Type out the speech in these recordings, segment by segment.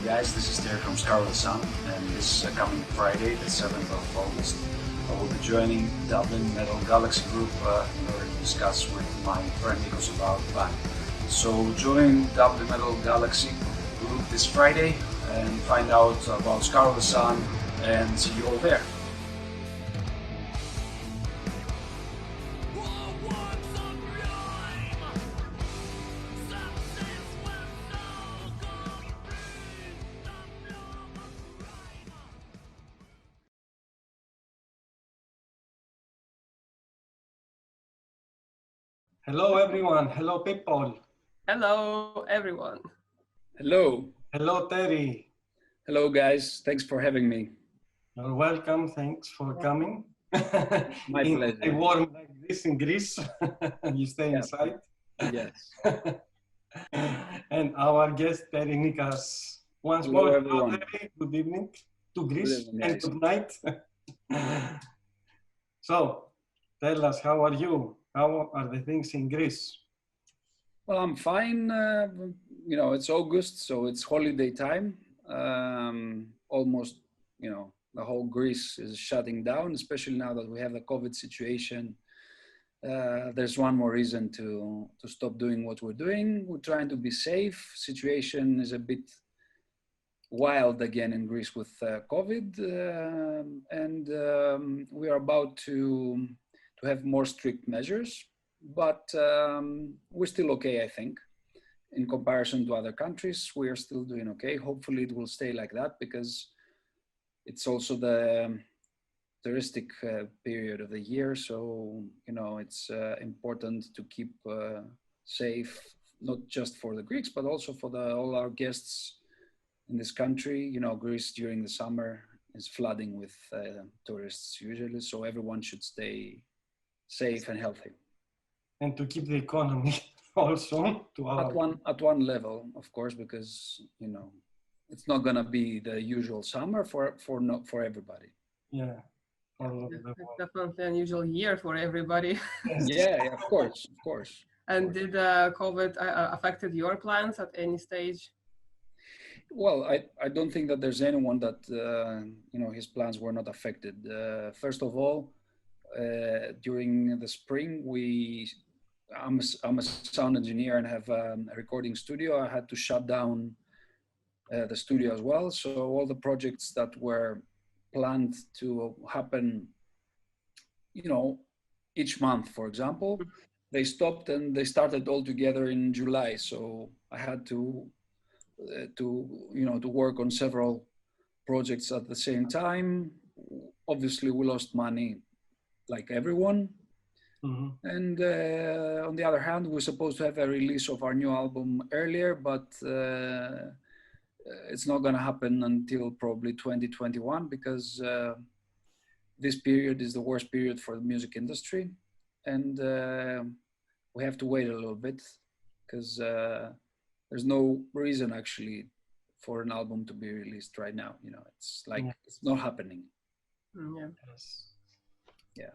guys, this is Terry from Series Of Unfortunate Concurrencies, and this coming Friday, the 7th of August, I will be joining Dublin Metal Galaxy Group in order to discuss with my friend Nikas about band. So join Dublin Metal Galaxy Group this Friday and find out about Series Of Unfortunate and see you all there. Hello everyone, hello people. Hello everyone. Hello. Hello Terry. Hello guys, thanks for having me. You're welcome, thanks for coming. My pleasure. A warm like this in Greece, you stay inside. Yes. And our guest Terry Nikas. Once Hello, more, everyone. Terry, good evening to Greece Good evening, and guys. good night. So, tell us, how are you? How are the things in Greece? Well, I'm fine. It's August, so it's holiday time. Almost, the whole Greece is shutting down, especially now that we have the COVID situation. There's one more reason to stop doing what we're doing. We're trying to be safe. Situation is a bit wild again in Greece with COVID, and we are about to have more strict measures, but we're still okay, I think. In comparison to other countries, we are still doing okay. Hopefully it will stay like that because it's also the touristic period of the year. So, it's important to keep safe, not just for the Greeks, but also for all our guests in this country. Greece during the summer is flooding with tourists usually. So everyone should stay safe and healthy. And to keep the economy also to our... At one level, of course, because, it's not going to be the usual summer for everybody. Yeah. It's definitely an unusual year for everybody. Yeah, of course. And did COVID affected your plans at any stage? Well, I don't think that there's anyone that, his plans were not affected. First of all, during the spring, I'm a sound engineer and have a recording studio. I had to shut down the studio as well. So all the projects that were planned to happen, each month, for example, they stopped and they started all together in July. So I had to work on several projects at the same time. Obviously, we lost money like everyone. Mm-hmm. And on the other hand, we're supposed to have a release of our new album earlier, but it's not going to happen until probably 2021 because this period is the worst period for the music industry. And we have to wait a little bit because there's no reason actually for an album to be released right now. It's like, it's not happening. Yeah. Yes. Yeah.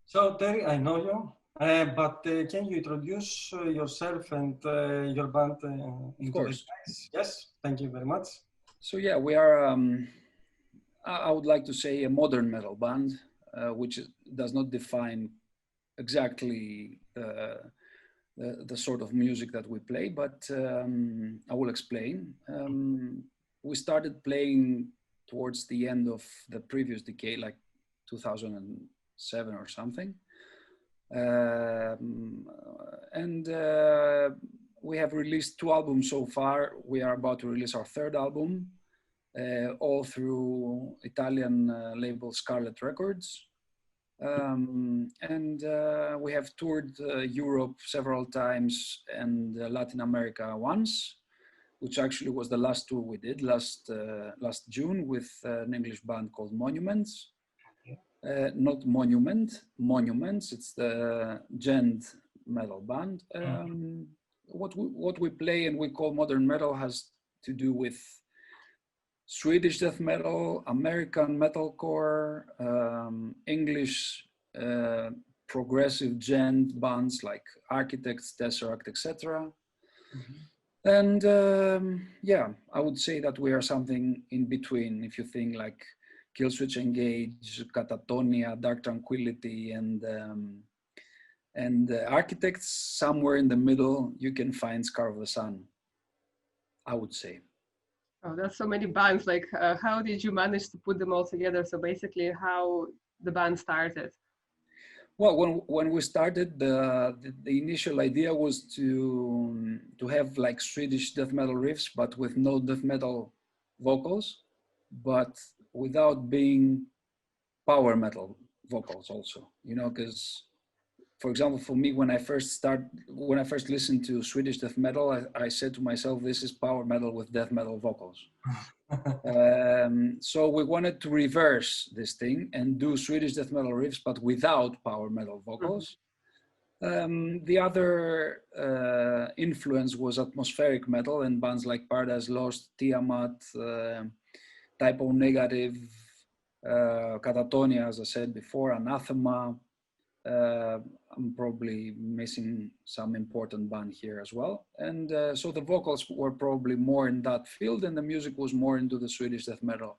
So Terry, I know you, but can you introduce yourself and your band? Of course. Yes, thank you very much. So yeah, we are, I would like to say, a modern metal band, which does not define exactly the sort of music that we play, but I will explain. We started playing towards the end of the previous decade, like 2007 or something. And we have released 2 albums so far. We are about to release our 3rd album, all through Italian label Scarlet Records. And we have toured Europe several times and Latin America once, which actually was the last tour we did last June with an English band called Monuments. Not Monument, Monuments. It's the gent metal band. What we play and we call modern metal has to do with Swedish death metal, American metalcore, English progressive gent bands like Architects, Tesseract, etc. And yeah, I would say that we are something in between. If you think like Kill Switch Engage, Catatonia, Dark Tranquility, and Architects, somewhere in the middle, you can find Scar of the Sun, I would say. Oh, that's so many bands. Like, how did you manage to put them all together? So basically, how the band started. Well, when we started, the initial idea was to have like Swedish death metal riffs, but with no death metal vocals, but without being power metal vocals also. You know, because for example, for me, when I first listened to Swedish death metal, I said to myself, this is power metal with death metal vocals. So we wanted to reverse this thing and do Swedish death metal riffs, but without power metal vocals. The other influence was atmospheric metal and bands like Paradise Lost, Tiamat, Typo Negative, Catatonia, as I said before, Anathema. I'm probably missing some important band here as well. And so the vocals were probably more in that field and the music was more into the Swedish death metal.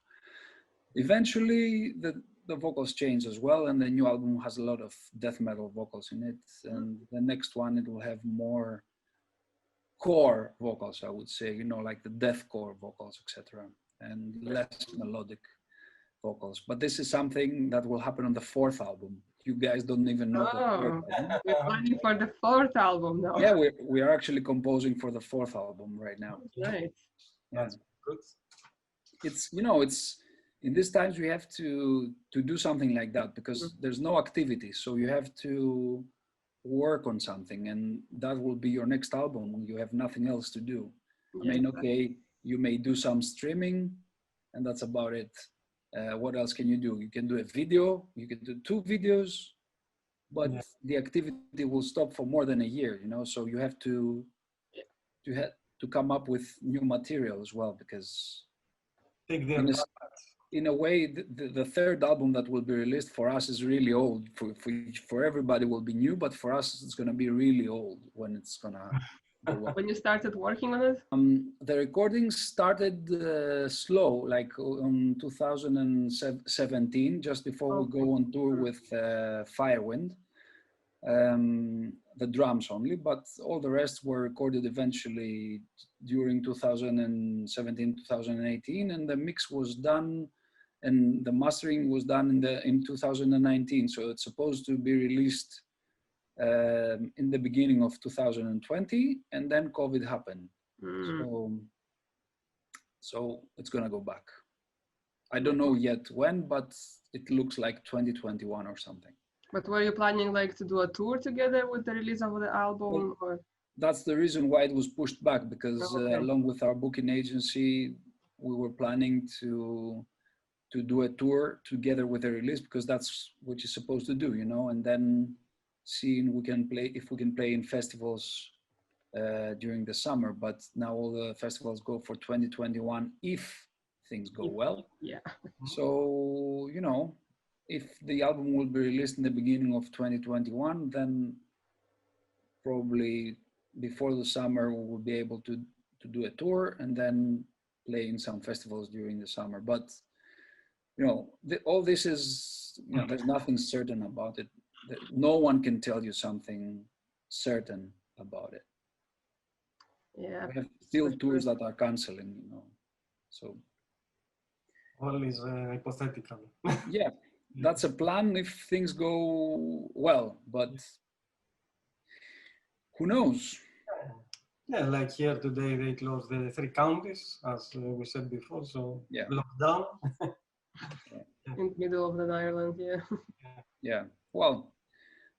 Eventually, the vocals changed as well, and the new album has a lot of death metal vocals in it. And the next one, it will have more core vocals, I would say, you know, like the deathcore vocals, etc., and less melodic vocals. But this is something that will happen on the fourth album. You guys don't even know the third album. We're planning for the fourth album now. Yeah, we are actually composing for the fourth album right now. Right. Yeah. That's good. It's, you know, it's in these times we have to do something like that because there's no activity, so you have to work on something, and that will be your next album. You have nothing else to do. I mean, okay, you may do some streaming, and that's about it. What else can you do? You can do a video, you can do 2 videos, but the activity will stop for more than a year, you know, so you have to come up with new material as well, because in a way, the third album that will be released for us is really old. For everybody will be new, but for us it's going to be really old when it's going to go well. When you started working on it? The recordings started slow, like on 2017, just before we go on tour with Firewind. The drums only, but all the rest were recorded eventually during 2017, 2018, and the mix was done and the mastering was done in 2019. So it's supposed to be released in the beginning of 2020, and then COVID happened. So it's gonna go back. I don't know yet when, but it looks like 2021 or something. But were you planning like to do a tour together with the release of the album? Well, or? That's the reason why it was pushed back, because along with our booking agency, we were planning to do a tour together with the release, because that's what you're supposed to do, you know, and then seeing if we can play in festivals during the summer. But now all the festivals go for 2021 if things go well. Yeah. So, you know, if the album will be released in the beginning of 2021, then probably before the summer we will be able to do a tour and then play in some festivals during the summer. But you know, all this is, you know, there's nothing certain about it. No one can tell you something certain about it. Yeah. We have still tours that are canceling, you know, so. All is hypothetical. Yeah, that's a plan if things go well, but who knows? Yeah, like here today they closed the 3 counties, as we said before, so yeah. Lockdown. In the middle of the Ireland, yeah. Yeah, well,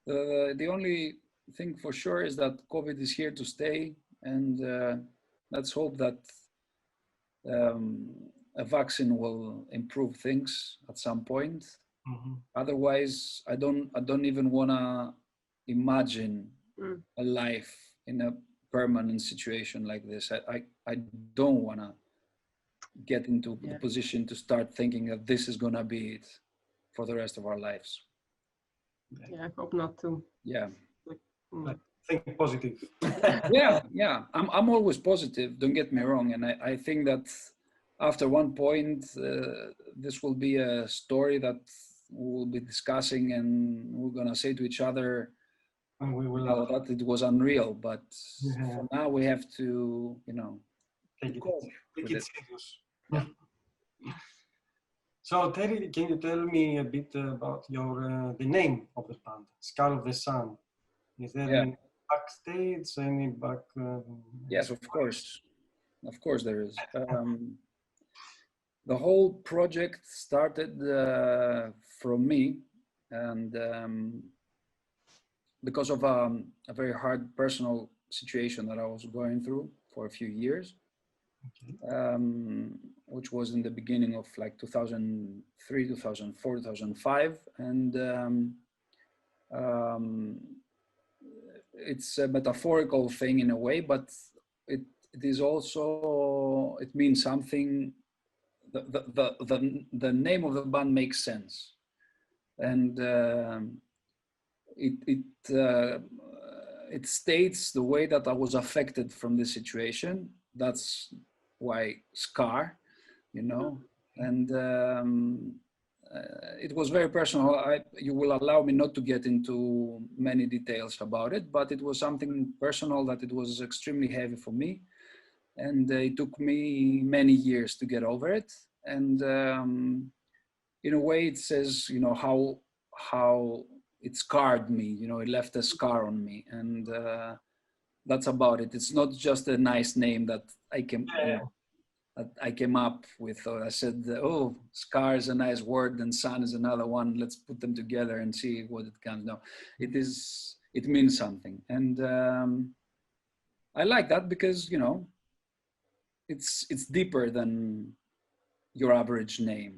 the only thing for sure is that COVID is here to stay, and let's hope that a vaccine will improve things at some point. Otherwise, I don't even want to imagine a life in a permanent situation like this. I don't want to get into the position to start thinking that this is going to be it for the rest of our lives. Yeah, I hope not to. Yeah. think positive. Yeah. I'm always positive. Don't get me wrong, and I think that after one point, this will be a story that we'll be discussing, and we're gonna say to each other, And we will that it was unreal. But Yeah. for now, we have to, take cope it with it. serious. Yeah. So Terry, can you tell me a bit about your the name of the band, Skull of the Sun? Is there Yeah. any backstage, any back? Yes, of course there is. The whole project started from me, and because of a very hard personal situation that I was going through for a few years, Okay. which was in the beginning of like 2003, 2004, 2005, and it's a metaphorical thing in a way, but it is also, it means something. The name of the band makes sense, and it states the way that I was affected from this situation. That's why Scar, and it was very personal. You will allow me not to get into many details about it, but it was something personal that it was extremely heavy for me. And it took me many years to get over it. And in a way, it says, how it scarred me. It left a scar on me, and that's about it. It's not just a nice name that I came up with. Or I said, "Oh, scar is a nice word, and sun is another one. Let's put them together and see what it comes." No, it means something, and I like that because it's deeper than your average name.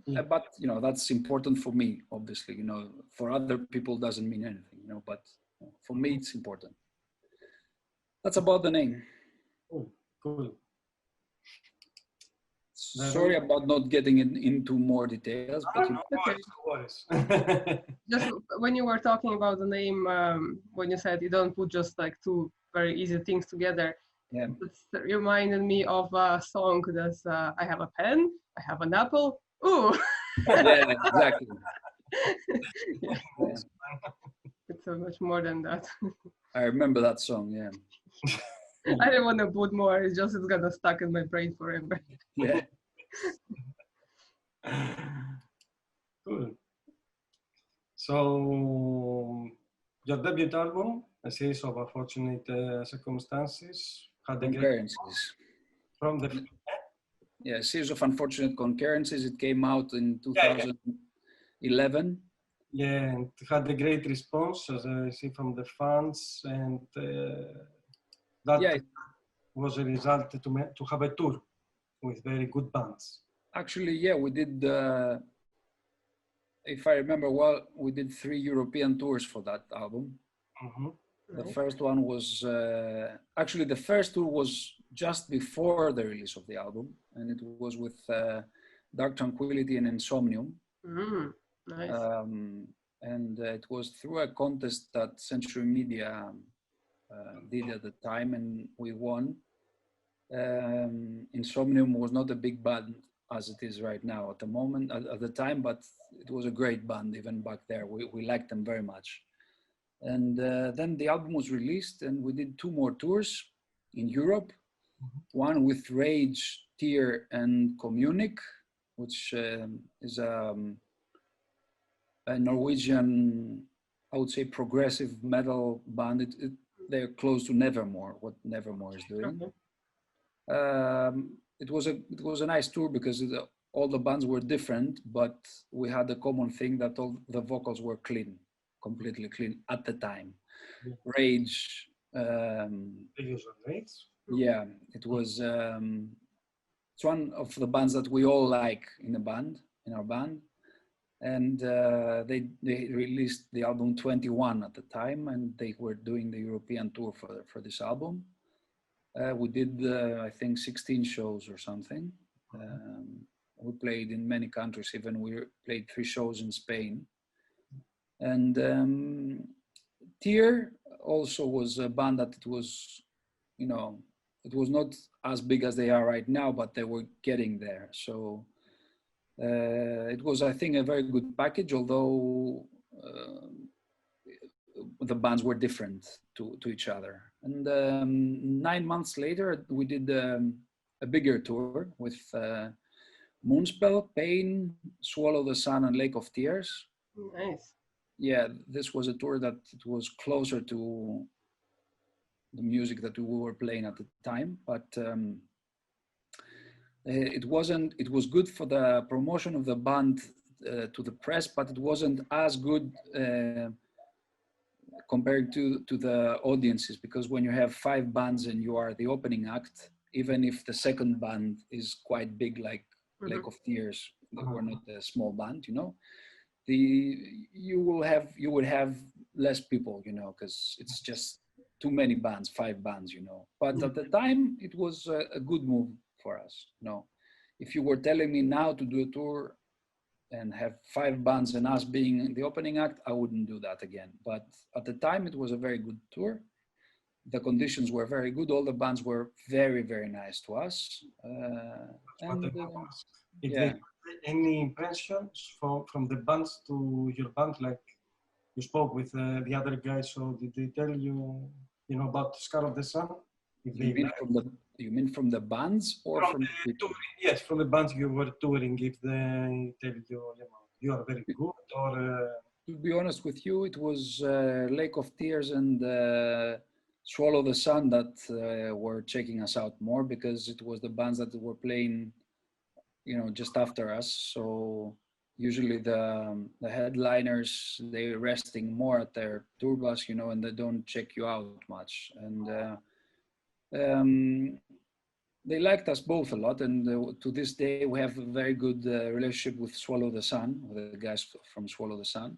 Yeah. But that's important for me, obviously. For other people doesn't mean anything, but for me it's important. That's about the name. Cool. Sorry about not getting into more details, but No worries. Just when you were talking about the name, when you said you don't put just like two very easy things together, yeah, it reminded me of a song that's I have a pen, I have an apple. Ooh. yeah, exactly. Yeah. It's so much more than that. I remember that song. Yeah. I don't want to put more. It's gonna stuck in my brain forever. Yeah. Cool. So your debut album, A Series of Unfortunate Circumstances, had a great Concurrencies. from the Yeah, Series of Unfortunate Concurrencies. It came out in 2011. Yeah, and had a great response, as I see from the fans, and that was a result to have a tour with very good bands. Actually, yeah, we did. If I remember well, we did 3 European tours for that album. Mm-hmm. The first one was actually the first tour was just before the release of the album, and it was with Dark Tranquility and Insomnium. Nice. And it was through a contest that Century Media did at the time, and we won. Insomnium was not a big band as it is right now at the moment, at the time, but it was a great band even back there. We liked them very much. And then the album was released, and we did 2 more tours in Europe, one with Rage, Tear, and Communic, which is a Norwegian, I would say, progressive metal band. They're close to Nevermore, what Nevermore is doing. It was a nice tour because all the bands were different, but we had a common thing that all the vocals were clean, completely clean at the time. Rage. Yeah, it was. It's one of the bands that we all like in our band, and they released the album 21 at the time, and they were doing the European tour for this album. We did, I think, 16 shows or something. We played in many countries, even we played 3 shows in Spain. And Tear also was a band that it was, you know, it was not as big as they are right now, but they were getting there. So it was, I think, a very good package, although the bands were different to each other. And 9 months later, we did a bigger tour with Moonspell, Pain, Swallow the Sun, and Lake of Tears. Nice. Yeah, this was a tour that it was closer to the music that we were playing at the time, but it was good for the promotion of the band to the press, but it wasn't as good compared to the audiences, because when you have 5 bands and you are the opening act, even if the second band is quite big, like Lake of Tears, they were not a small band, you know, you would have less people, you know, because it's just too many bands, 5 bands, you know. But at the time, it was a good move for us, you know. If you were telling me now to do a tour and have 5 bands and us being the opening act, I wouldn't do that again. But at the time, it was a very good tour. The conditions were very good. All the bands were very, very nice to us. There any impressions from the bands to your band? Like you spoke with the other guys, so did they tell you, you know, about Scar of the Sun? You mean from the bands or from the people? Yes, from the bands you were touring. If they tell you, you know, you are very good, or to be honest with you, it was Lake of Tears and Swallow the Sun that were checking us out more, because it was the bands that were playing, you know, just after us. So usually the headliners, they're resting more at their tour bus, you know, and they don't check you out much. And they liked us both a lot, and to this day we have a very good relationship with Swallow the Sun, with the guys from Swallow the Sun.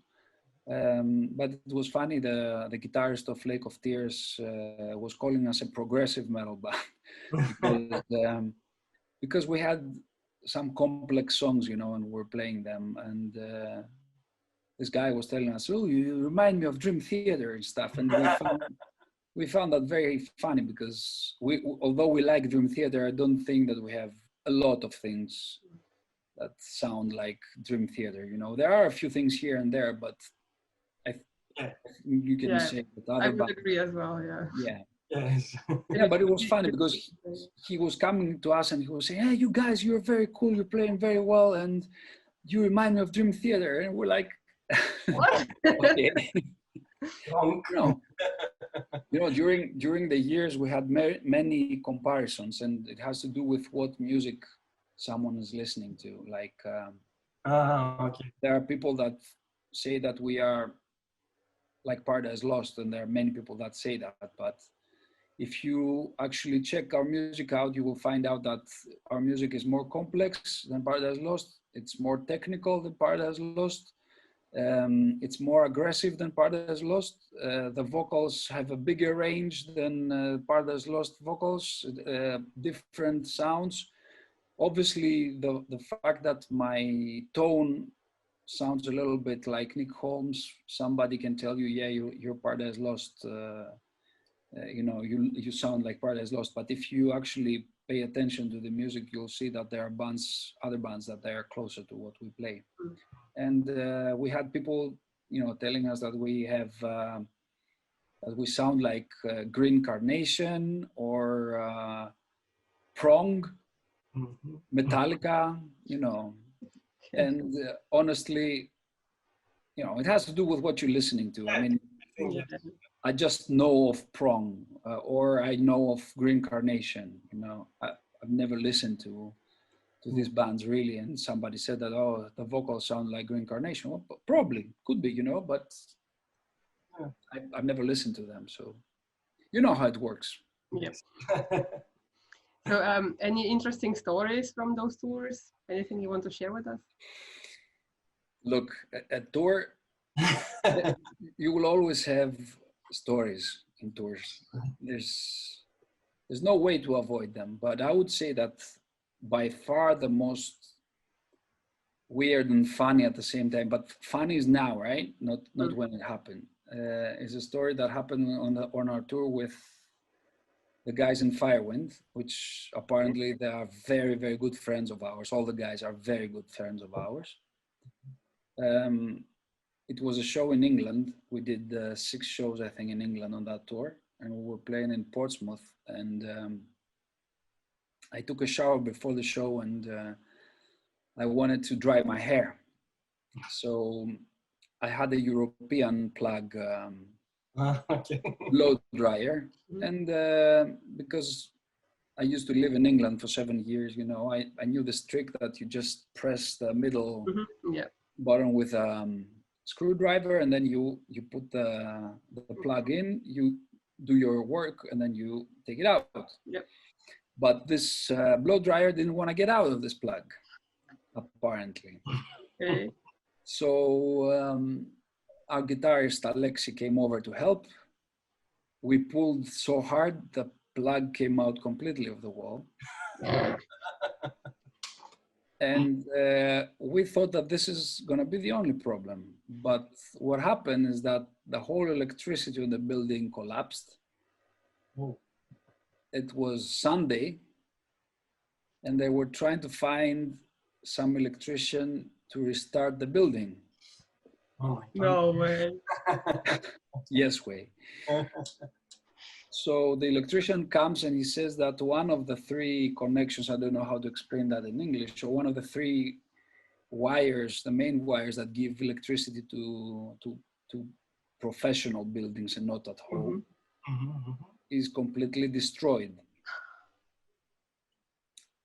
But it was funny, the guitarist of Lake of Tears was calling us a progressive metal band because we had some complex songs, you know, and we're playing them. And this guy was telling us, "Oh, you remind me of Dream Theater and stuff." And we found that very funny, because although we like Dream Theater, I don't think that we have a lot of things that sound like Dream Theater. You know, there are a few things here and there, but you can say that other I would agree as well. Yeah. yes. Yeah, but it was funny because he was coming to us and he was saying, "Hey, you guys, you're very cool. You're playing very well, and you remind me of Dream Theater." And we're like, What? Okay. You know, during the years we had many comparisons, and it has to do with what music someone is listening to. Like Okay. there are people that say that we are like Paradise Lost, and there are many people that say that. But if you actually check our music out, you will find out that our music is more complex than Paradise Lost. It's more technical than Paradise Lost. It's more aggressive than Paradise Lost. The vocals have a bigger range than Paradise Lost vocals, different sounds. Obviously, the fact that my tone sounds a little bit like Nick Holmes, somebody can tell you, yeah, you're Paradise Lost, you know, you sound like Paradise Lost. But if you actually pay attention to the music, you'll see that there are other bands that they are closer to what we play. And we had people, you know, telling us that we have, that we sound like Green Carnation or Prong, Metallica, you know. And honestly, you know, it has to do with what you're listening to. I mean, I just know of Prong or I know of Green Carnation, you know. I've never listened to these bands really, and somebody said that, oh, the vocals sound like Green Carnation. Well, probably, could be, you know, but I've never listened to them, so you know how it works. Yes. So any interesting stories from those tours? Anything you want to share with us? Look, a tour, you will always have stories in tours. There's no way to avoid them, but I would say that by far the most weird and funny at the same time, but funny is now, right? Not when it happened. is a story that happened on our tour with the guys in Firewind, which apparently they are very, very good friends of ours. All the guys are very good friends of ours. It was a show in England. We did 6 shows, I think, in England on that tour, and we were playing in Portsmouth. And I took a shower before the show, and I wanted to dry my hair. So I had a European plug blow dryer, and because I used to live in England for 7 years, you know, I knew this trick that you just press the middle button with a screwdriver, and then you put the plug in, you do your work, and then you take it out. Yep. But this blow dryer didn't want to get out of this plug, apparently. Okay. So our guitarist Alexi came over to help. We pulled so hard, the plug came out completely of the wall. And we thought that this is going to be the only problem. But what happened is that the whole electricity in the building collapsed. Oh. It was Sunday, and they were trying to find some electrician to restart the building. Oh, No way. Yes, way. So the electrician comes and he says that one of the 3 connections, I don't know how to explain that in English, so one of the 3 wires, the main wires that give electricity to professional buildings and not at home, is completely destroyed.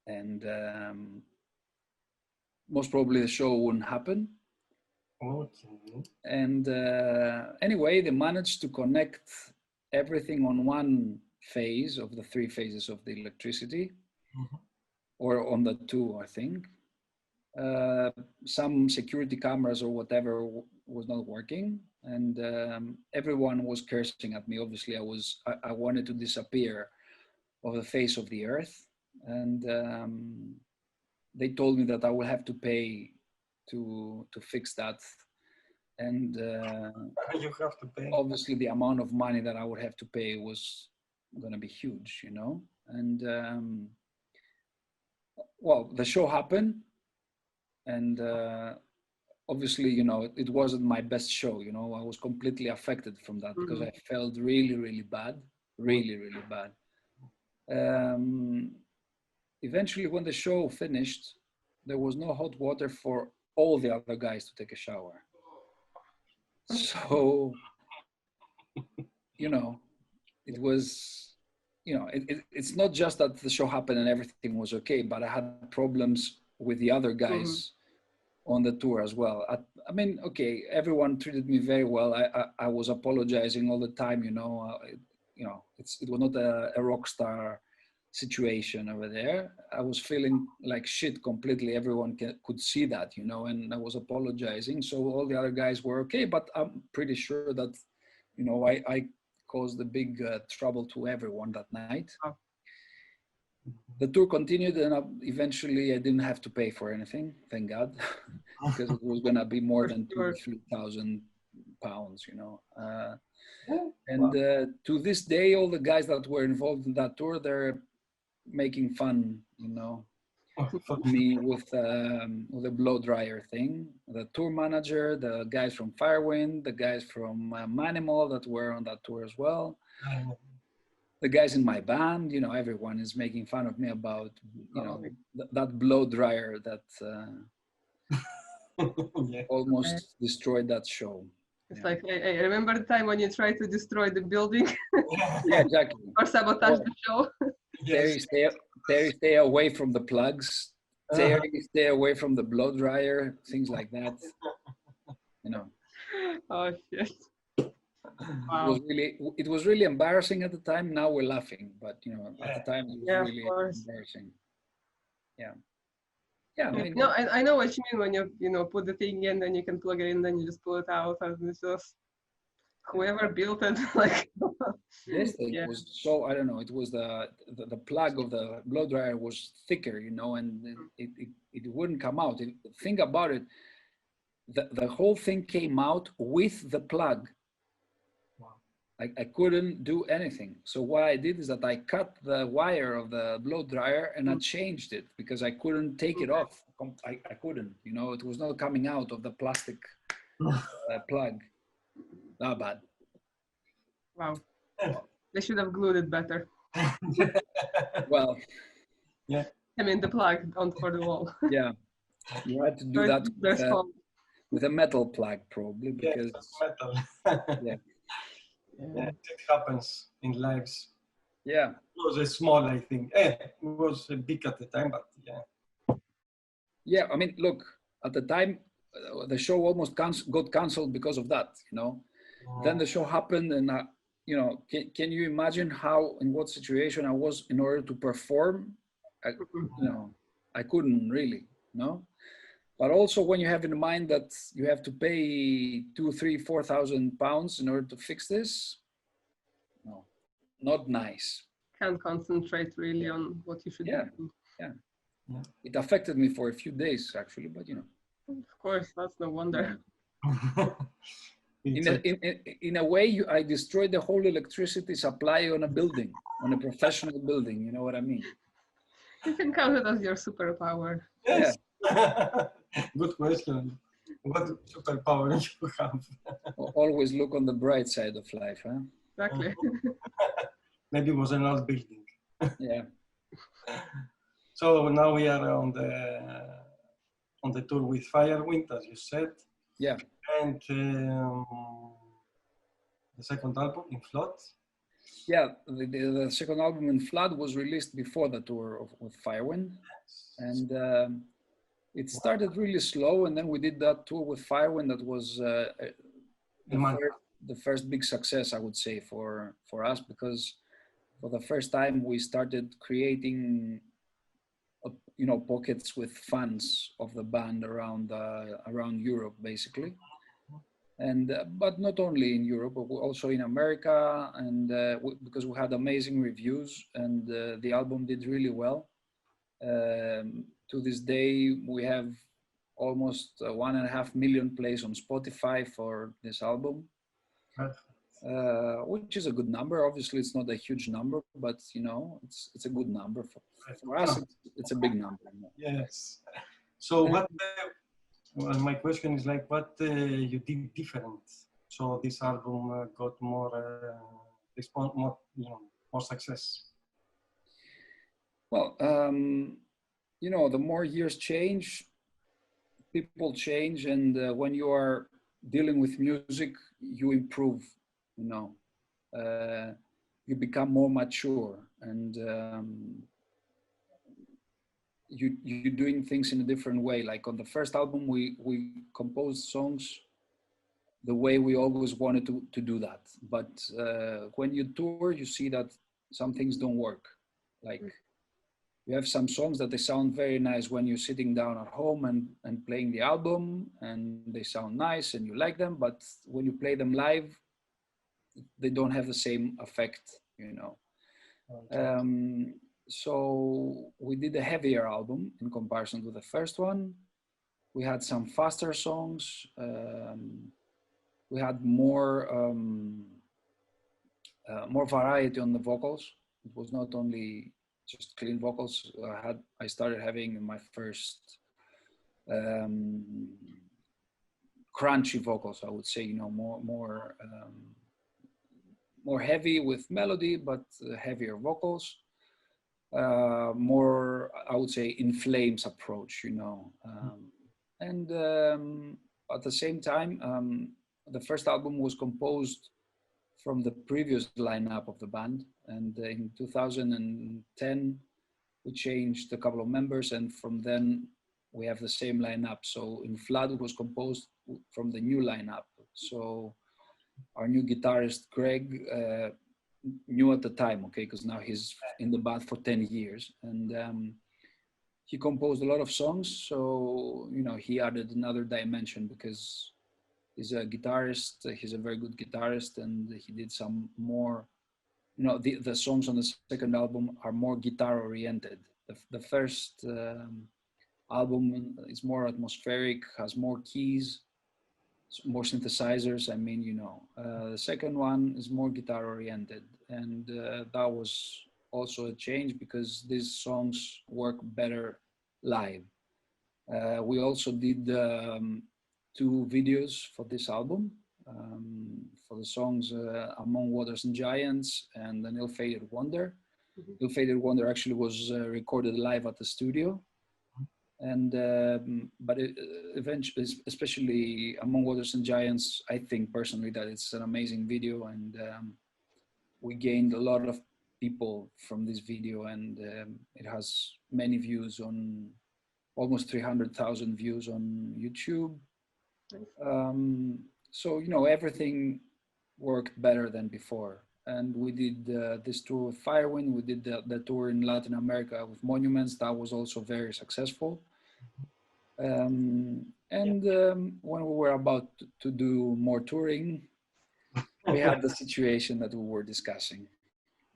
And most probably the show wouldn't happen. Okay. And anyway, they managed to connect everything on one phase of the 3 phases of the electricity, or on the 2, I think. Some security cameras or whatever was not working, and everyone was cursing at me. Obviously, I wanted to disappear off the face of the earth, and they told me that I will have to pay to fix that. And You have to pay. obviously the amount of money that I would have to pay was going to be huge, you know. And well, the show happened, and obviously, you know, it wasn't my best show, you know. I was completely affected from that because I felt really, really bad, really, really bad. Eventually, when the show finished, there was no hot water for all the other guys to take a shower. So, you know, it was, you know, it's not just that the show happened and everything was okay, but I had problems with the other guys on the tour as well. I mean, okay, everyone treated me very well. I was apologizing all the time, you know. It was not a rock star situation over there. I was feeling like shit completely. Everyone could see that, you know, and I was apologizing. So all the other guys were okay, but I'm pretty sure that, you know, I caused a big trouble to everyone that night. Oh. The tour continued, and eventually I didn't have to pay for anything, thank God, because it was going to be more than £2,000 to £3,000, you know. And to this day, all the guys that were involved in that tour, they're making fun, you know, of me with the blow dryer thing. The tour manager, the guys from Firewind, the guys from Manimal that were on that tour as well. The guys in my band, you know, everyone is making fun of me about, you know, that blow dryer that almost destroyed that show. It's like, I remember the time when you tried to destroy the building. Yeah, exactly. Or sabotage the show. Terry, stay away from the plugs. Terry, stay away from the blow dryer, things like that. You know. Oh, shit. Wow. It was really embarrassing at the time. Now we're laughing, but you know, at the time it was really embarrassing. Yeah. Yeah. I mean, no, I know what you mean when you know, put the thing in, then you can plug it in, then you just pull it out, and it's just whoever built it, like. This thing was so, I don't know, it was the plug of the blow dryer was thicker, you know, and it wouldn't come out. Think about it. The whole thing came out with the plug. I couldn't do anything. So what I did is that I cut the wire of the blow dryer and I changed it because I couldn't take it off. I couldn't, you know, it was not coming out of the plastic plug. Not bad. Wow. They should have glued it better. Well, yeah. I mean, the plug on for the wall. Yeah, you had to do that with a metal plug probably because metal. yeah. Yeah, it happens in lives. Yeah. It was a small, I think. It was big at the time, but yeah. Yeah, I mean, look, at the time, the show almost got cancelled because of that, you know. Then the show happened and, you know, can you imagine how, in what situation I was in order to perform? You know, I couldn't really, no. But also when you have in mind that you have to pay 2, 3, 4,000 pounds in order to fix this, no, not nice. Can't concentrate really on what you should do. Yeah. It affected me for a few days actually, but you know. Of course, that's no wonder. In a way, I destroyed the whole electricity supply on a building, on a professional building. You know what I mean? You can count it as your superpower. Yes. Yeah. Good question. What superpower you have? Always look on the bright side of life, huh? Exactly. Maybe it was an old building. Yeah. So now we are on the tour with Firewind, as you said. Yeah. And the second album, In Flood. Yeah, the second album, In Flood, was released before the tour with Firewind. And it started really slow, and then we did that tour with Firewind that was the first big success, I would say, for us, because for the first time we started creating you know, pockets with fans of the band around Europe, basically. And but not only in Europe, but also in America, and because we had amazing reviews, and the album did really well. To this day, we have almost 1.5 million plays on Spotify for this album, which is a good number. Obviously, it's not a huge number, but you know, it's a good number for us. It's a big number. Yes. So what? Well, my question is like, what you did different? So this album got more response, more, you know, more success. Well, you know, the more years change, people change, and when you are dealing with music, you improve. You know, you become more mature, and you're doing things in a different way. Like on the first album, we composed songs the way we always wanted to do that. But when you tour, you see that some things don't work. Like you have some songs that they sound very nice when you're sitting down at home and playing the album, and they sound nice and you like them. But when you play them live, they don't have the same effect, you know. Okay. So we did a heavier album in comparison to the first one. We had some faster songs. We had more variety on the vocals. It was not only just clean vocals. I started having my first crunchy vocals, I would say, you know, more heavy with melody, but heavier vocals. More, I would say, in flames approach, you know. And at the same time, the first album was composed from the previous lineup of the band. And in 2010, we changed a couple of members, and from then we have the same lineup. So In Flood was composed from the new lineup. So our new guitarist, Greg, knew at the time, okay, because now he's in the band for 10 years. And he composed a lot of songs. So, you know, he added another dimension because he's a guitarist, he's a very good guitarist, and he did some more, you know, the songs on the second album are more guitar oriented. The first album is more atmospheric, has more keys. more synthesizers. I mean, you know, the second one is more guitar oriented, and that was also a change because these songs work better live. We also did 2 videos for this album, for the songs Among Waters and Giants and An Ill-Fated Wonder. Ill-Fated Wonder actually was recorded live at the studio. And but eventually, especially Among Waters and Giants, I think personally that it's an amazing video, and we gained a lot of people from this video, and it has many views, on almost 300,000 views on YouTube. So, you know, everything worked better than before. And we did this tour with Firewind. We did the tour in Latin America with Monuments. That was also very successful. When we were about to do more touring, we had the situation that we were discussing.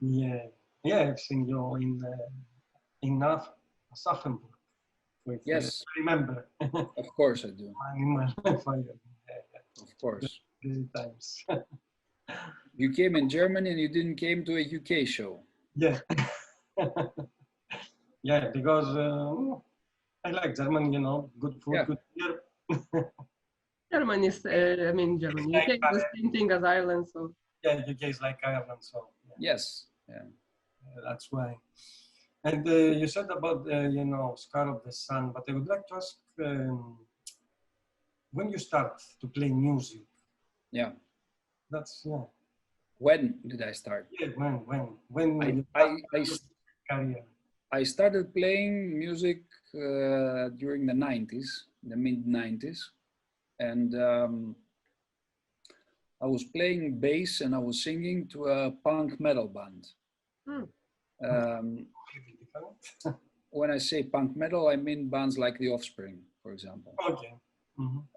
Yeah, I've seen you in Aschaffenburg. Yes, I remember. of course I do. Of course. Busy times. You came in Germany and you didn't came to a UK show. Yeah. Yeah, because I like Germany, you know, good food, Yeah. good beer. Germany is, I mean, Germany. UK is the same thing as Ireland, so. Yeah, UK is like Ireland, so. Yeah. Yes, yeah. That's why. And you said about, you know, Scar of the Sun, but I would like to ask, when you start to play music? Yeah. That's, yeah. When did I start? Yeah, when career? I started playing music during the 90s, the mid 90s. And I was playing bass and I was singing to a punk metal band. When I say punk metal, I mean bands like The Offspring, for example. Okay.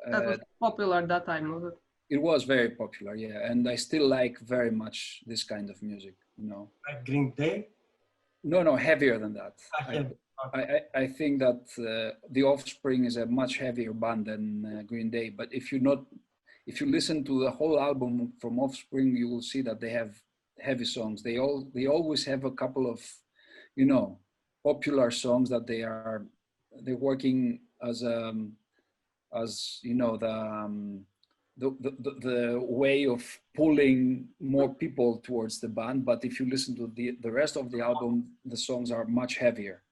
That was popular at that time, was it? It was very popular, yeah. And I still like very much this kind of music, you know. Like Green Day? No, heavier than that. Okay. I think that The Offspring is a much heavier band than Green Day. But if you listen to the whole album from Offspring, you will see that they have heavy songs. They always have a couple of, you know, popular songs that they're working as you know, the way of pulling more people towards the band. But if you listen to the rest of the album, the songs are much heavier.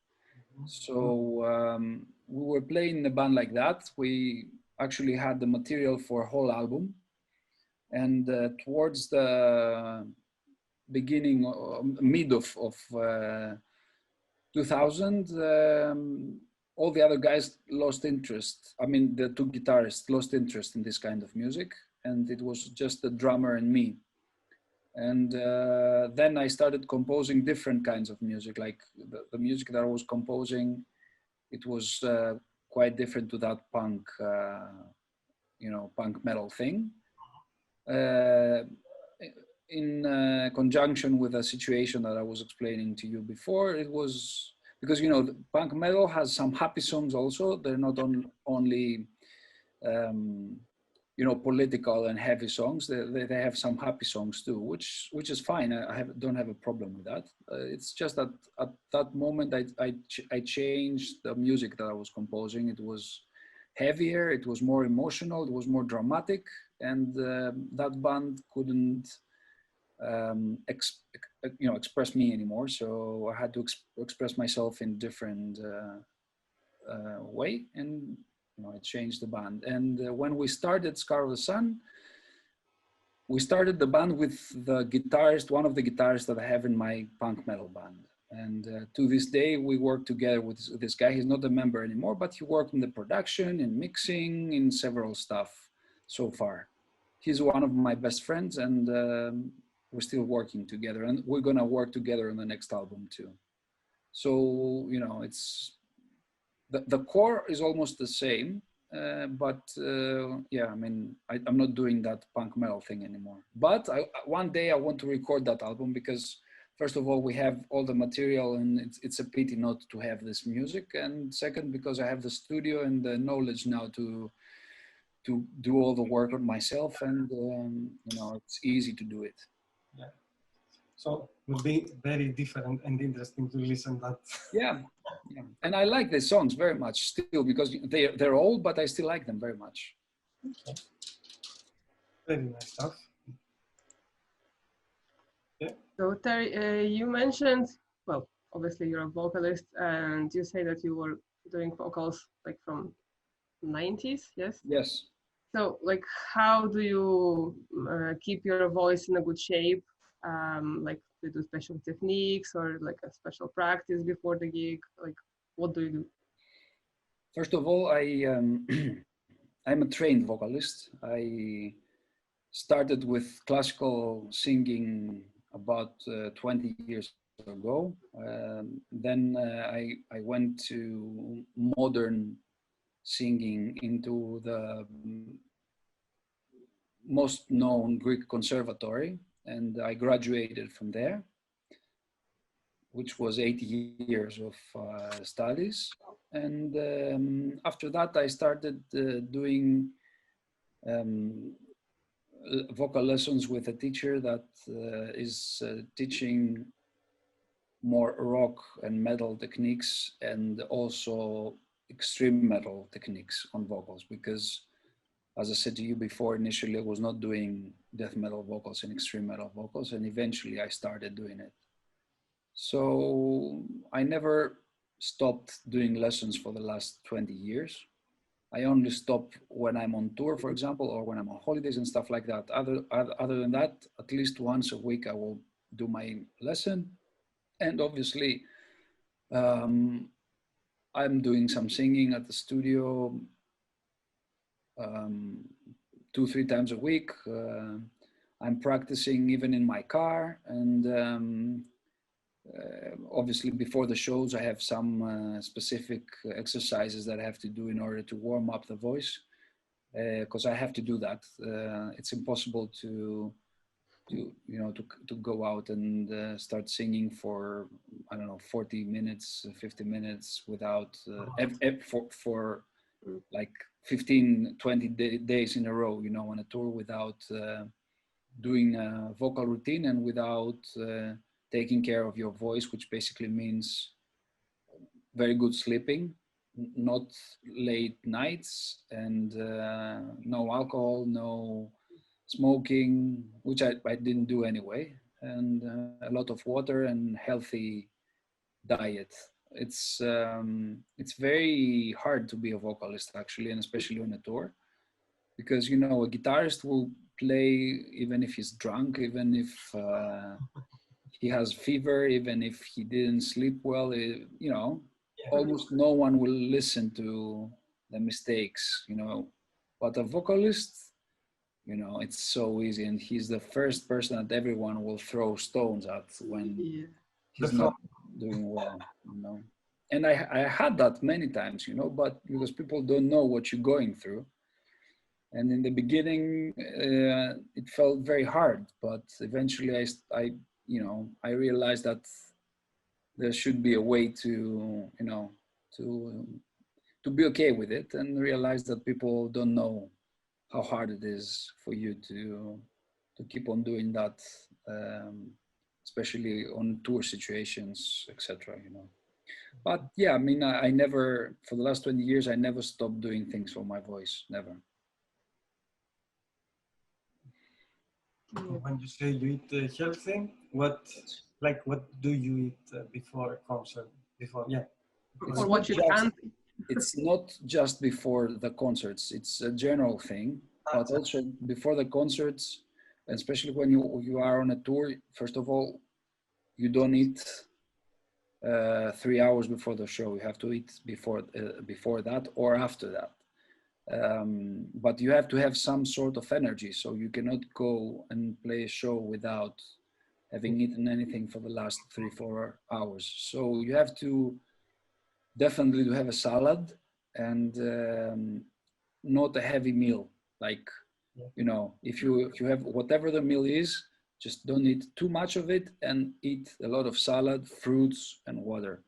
So we were playing in a band like that. We actually had the material for a whole album. And towards the beginning, mid of 2000, all the other guys lost interest. I mean, the 2 guitarists lost interest in this kind of music, and it was just the drummer and me. And then I started composing different kinds of music, like the music that I was composing, it was quite different to that punk, you know, punk metal thing. In conjunction with a situation that I was explaining to you before, it was because, you know, the punk metal has some happy songs also. They're not only, you know, political and heavy songs. They have some happy songs too, which is fine. I don't have a problem with that. It's just that at that moment I changed the music that I was composing. It was heavier, it was more emotional, it was more dramatic, and that band couldn't express me anymore. So I had to express myself in different way, and you know, I changed the band. And when we started Scar of the Sun, we started the band with the guitarist, one of the guitarists that I have in my punk metal band. And to this day, we work together with this guy. He's not a member anymore, but he worked in the production, in mixing, in several stuff so far. He's one of my best friends, and we're still working together, and we're gonna work together on the next album too. So, you know, it's, the core is almost the same, but yeah, I mean, I'm not doing that punk metal thing anymore. But one day I want to record that album because, first of all, we have all the material, and it's a pity not to have this music. And second, because I have the studio and the knowledge now to to do all the work on myself, and you know, it's easy to do it. Yeah. So it will be very different and interesting to listen that. Yeah, yeah. And I like the songs very much still, because they're old, but I still like them very much. Okay. Very nice stuff. Yeah. So Terry, you mentioned, well, obviously you're a vocalist, and you say that you were doing vocals like from 90s, yes? Yes. So like, how do you keep your voice in a good shape? Like, do you do special techniques or like a special practice before the gig? Like, what do you do? First of all, I'm a trained vocalist. I started with classical singing about 20 years ago. Then I went to modern singing into the most known Greek conservatory, and I graduated from there, which was 8 years of studies. And after that, I started doing vocal lessons with a teacher that is teaching more rock and metal techniques, and also extreme metal techniques on vocals, because as I said to you before, initially I was not doing death metal vocals and extreme metal vocals, and eventually I started doing it. So I never stopped doing lessons for the last 20 years. I only stop when I'm on tour, for example, or when I'm on holidays and stuff like that. Other than that, at least once a week, I will do my lesson. And obviously, I'm doing some singing at the studio 2-3 times a week. I'm practicing even in my car, and obviously before the shows I have some specific exercises that I have to do in order to warm up the voice, because I have to do that. It's impossible to go out and start singing for, I don't know, 40 minutes, 50 minutes without for like 15-20 days in a row, you know, on a tour, without doing a vocal routine and without taking care of your voice, which basically means very good sleeping, not late nights, and no alcohol, no smoking, which I didn't do anyway, and a lot of water and healthy diet. It's very hard to be a vocalist, actually, and especially on a tour, because, you know, a guitarist will play even if he's drunk, even if he has fever, even if he didn't sleep well, you know, almost no one will listen to the mistakes, you know. But a vocalist, you know, it's so easy, and he's the first person that everyone will throw stones at when he's not doing well, you know. And I had that many times, you know, but because people don't know what you're going through. And in the beginning, it felt very hard, but eventually I realized that there should be a way to, you know, to be okay with it, and realize that people don't know how hard it is for you to keep on doing that, especially on tour situations, etc. You know. But yeah, I mean, I never, for the last 20 years, I never stopped doing things for my voice, never. When you say you eat healthy, what do you eat before a concert? Before, yeah. Or what you can't. It's not just before the concerts, it's a general thing, but also before the concerts, especially when you are on a tour. First of all, you don't eat 3 hours before the show. You have to eat before that or after that. But you have to have some sort of energy, so you cannot go and play a show without having eaten anything for the last 3-4 hours. So you have to definitely to have a salad, and not a heavy meal. Like, you know, if you have whatever the meal is, just don't eat too much of it, and eat a lot of salad, fruits, and water.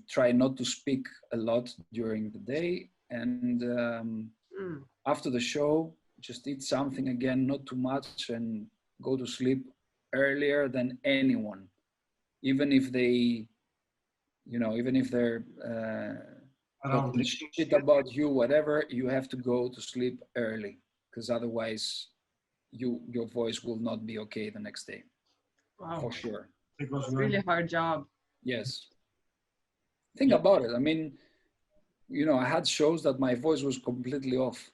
Try not to speak a lot during the day, and After the show, just eat something again, not too much, and go to sleep earlier than anyone, even if they, even if they're talking shit about you, whatever. You have to go to sleep early, because otherwise your voice will not be okay the next day. Wow. For sure. It's a really hard job. Yes. Think about it. I mean, I had shows that my voice was completely off,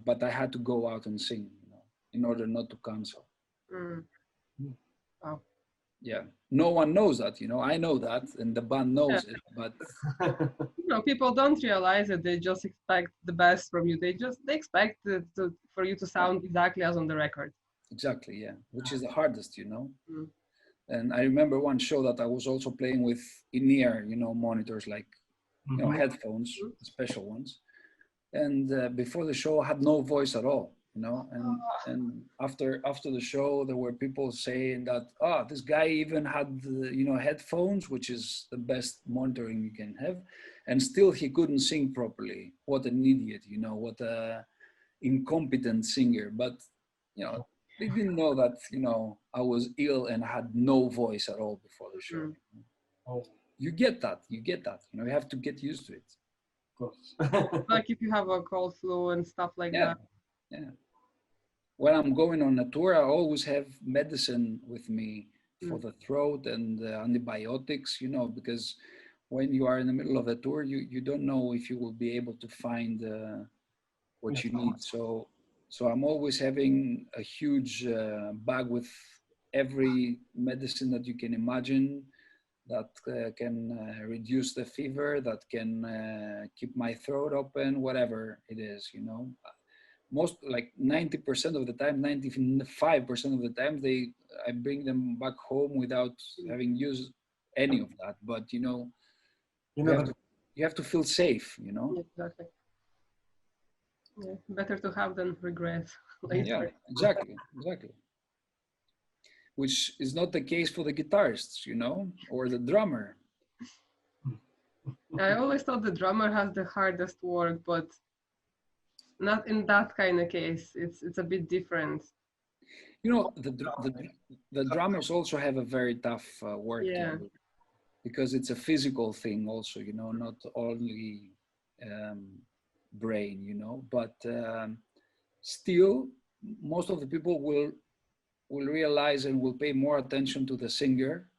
but I had to go out and sing, in order not to cancel. Wow. Yeah. No one knows that, I know that, and the band knows it, but people don't realize it. They just expect the best from you. They expect for you to sound exactly as on the record. Exactly, yeah. Which is the hardest, And I remember one show that I was also playing with in-ear, monitors, like, headphones, special ones. And before the show, I had no voice at all, and after the show, there were people saying that, this guy even had, headphones, which is the best monitoring you can have, and still he couldn't sing properly. What an idiot, what a incompetent singer. But, they didn't know that, I was ill and had no voice at all before the show. You get that, you have to get used to it. Of course. Like if you have a cold flu and stuff like that. Yeah. When I'm going on a tour, I always have medicine with me for the throat and antibiotics, because when you are in the middle of a tour, you don't know if you will be able to find what you need. So I'm always having a huge bag with every medicine that you can imagine, that can reduce the fever, that can keep my throat open, whatever it is, Most, like 90% of the time, 95% of the time, I bring them back home without having used any of that. But, you have to feel safe, Exactly. Yeah, better to have than regret later. Yeah, exactly. Which is not the case for the guitarists, or the drummer. I always thought the drummer has the hardest work, but not in that kind of case. It's a bit different. The drummers also have a very tough work to do, because it's a physical thing also, not only brain, but still most of the people will realize and will pay more attention to the singer,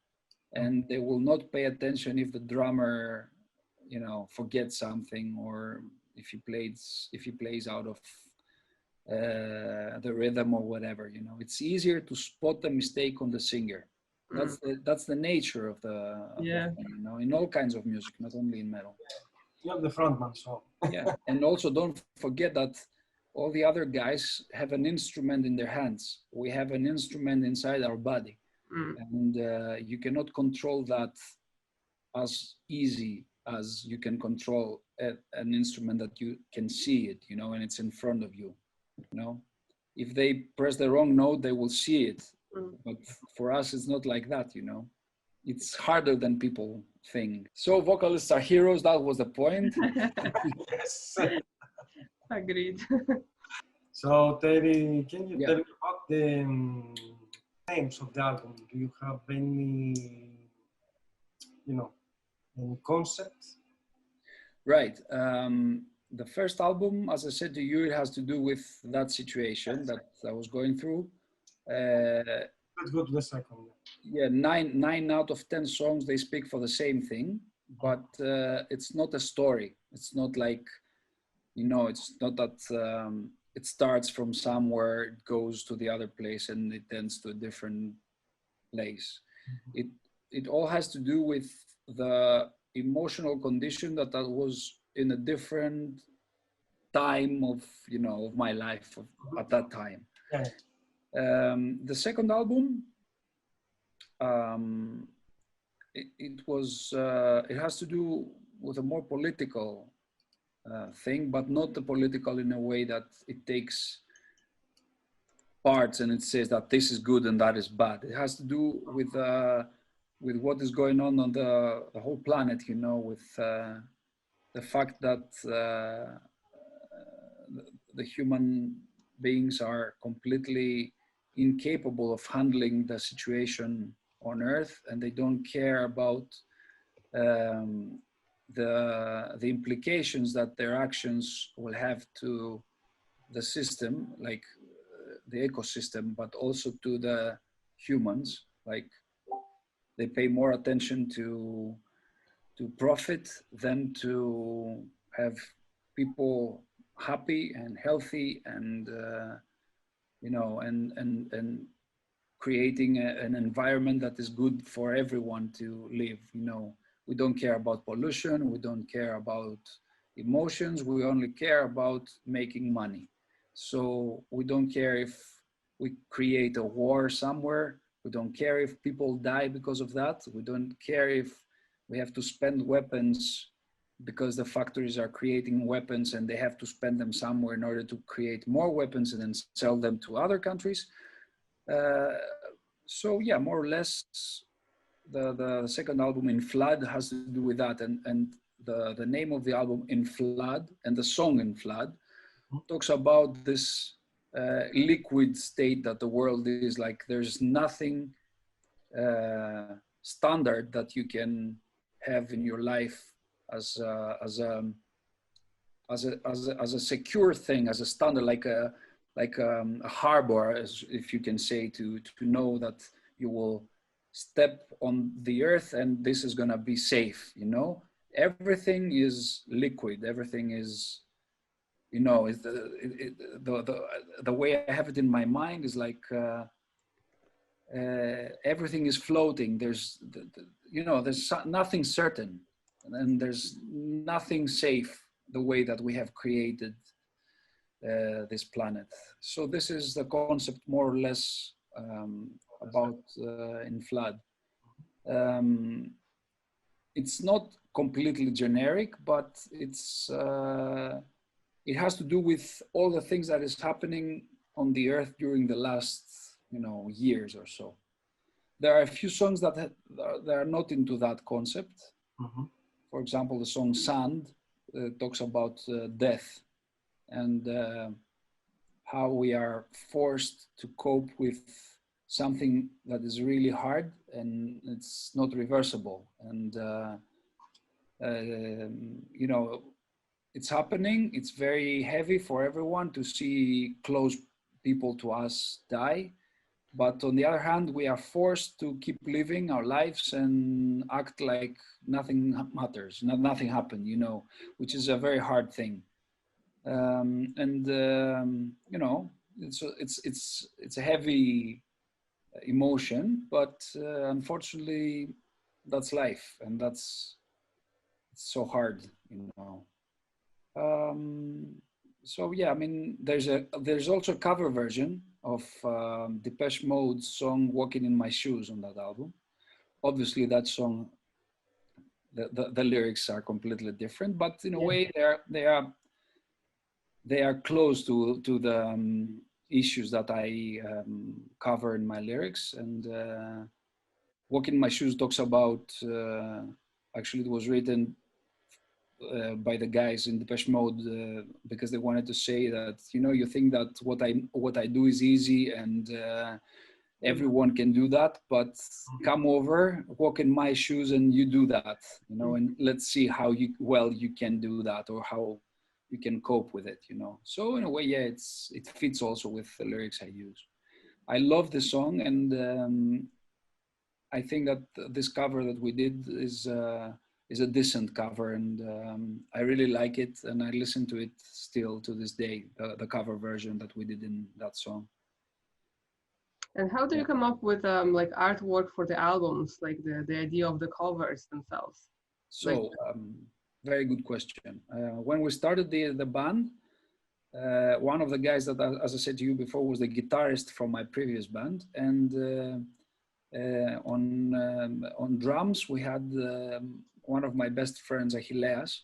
and they will not pay attention if the drummer, forgets something, or if he plays out of the rhythm or whatever. It's easier to spot a mistake on the singer. That's the nature of the thing, in all kinds of music, not only in metal. You're the frontman, so. Yeah, and also don't forget that all the other guys have an instrument in their hands. We have an instrument inside our body, and you cannot control that as easy as you can control an instrument that you can see it, and it's in front of you. If they press the wrong note, they will see it. But for us, it's not like that, It's harder than people think. So vocalists are heroes. That was the point. Yes. Agreed. So Terry, can you tell me about the names of the album? Do you have any, any concepts? Right. The first album, as I said to you, it has to do with that situation that I was going through. Let's go to the second. Yeah, nine out of 10 songs, they speak for the same thing, but it's not a story. It's not like, it's not that it starts from somewhere, it goes to the other place, and it ends to a different place. It all has to do with the emotional condition that I was in a different time of, of my life at that time. The second album, it has to do with a more political thing, but not the political in a way that it takes parts and it says that this is good and that is bad. It has to do with what is going on the whole planet, with the fact that the human beings are completely incapable of handling the situation on Earth, and they don't care about the implications that their actions will have to the system, like the ecosystem, but also to the humans. Like they pay more attention to profit than to have people happy and healthy, and you know, and creating an environment that is good for everyone to live. You know, we don't care about pollution, we don't care about emotions, we only care about making money. So we don't care if we create a war somewhere, we don't care if people die because of that, we don't care if we have to spend weapons because the factories are creating weapons and they have to spend them somewhere in order to create more weapons and then sell them to other countries. So yeah, more or less, the second album, In Flood, has to do with that, and the name of the album, In Flood, and the song In Flood talks about this liquid state that the world is. Like there's nothing standard that you can have in your life as a secure thing, as a standard, like a harbor, as if you can say, to know that you will step on the earth and this is gonna be safe. You know, everything is liquid. Everything is, you know, is the way I have it in my mind is like everything is floating. There's you know, there's nothing certain, and there's nothing safe the way that we have created this planet. So this is the concept more or less about In Flood. It's not completely generic, but it's it has to do with all the things that is happening on the earth during the last, you know, years or so. There are a few songs that are not into that concept. Mm-hmm. For example, the song Sand talks about death and how we are forced to cope with something that is really hard and it's not reversible. And, you know, it's happening. It's very heavy for everyone to see close people to us die. But on the other hand, we are forced to keep living our lives and act like nothing matters, nothing happened, you know, which is a very hard thing. You know, it's a heavy emotion, but unfortunately, that's life, and it's so hard, you know. So yeah, I mean, there's also a cover version of Depeche Mode's song "Walking in My Shoes" on that album. Obviously, that song, the lyrics are completely different, but in a way, they are close to the issues that I cover in my lyrics. And "Walking in My Shoes" talks about. Actually, it was written by the guys in Depeche Mode because they wanted to say that, you know, you think that what I do is easy and everyone can do that, but come over, walk in my shoes and you do that, you know, and let's see how well you can do that or how you can cope with it, you know. So in a way, yeah, it fits also with the lyrics I use. I love the song, and I think that this cover that we did is a decent cover, and I really like it, and I listen to it still to this day, the cover version that we did in that song. And how do you come up with like artwork for the albums, like the idea of the covers themselves? So, very good question. When we started the band, one of the guys that, as I said to you before, was the guitarist from my previous band, and on drums we had one of my best friends, Achilleas,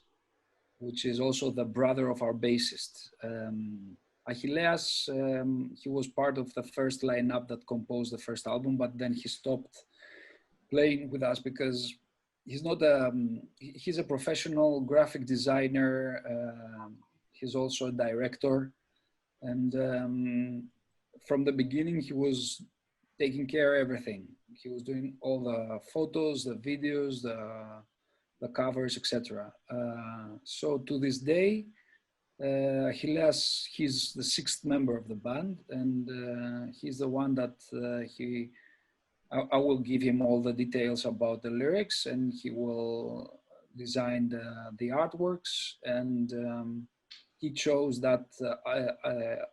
which is also the brother of our bassist. Achilleas, he was part of the first lineup that composed the first album, but then he stopped playing with us because he's not he's a professional graphic designer. He's also a director. And from the beginning, he was taking care of everything. He was doing all the photos, the videos, the covers, etc. So to this day, he's the sixth member of the band, and he's the one that I will give him all the details about the lyrics, and he will design the artworks, and he chose that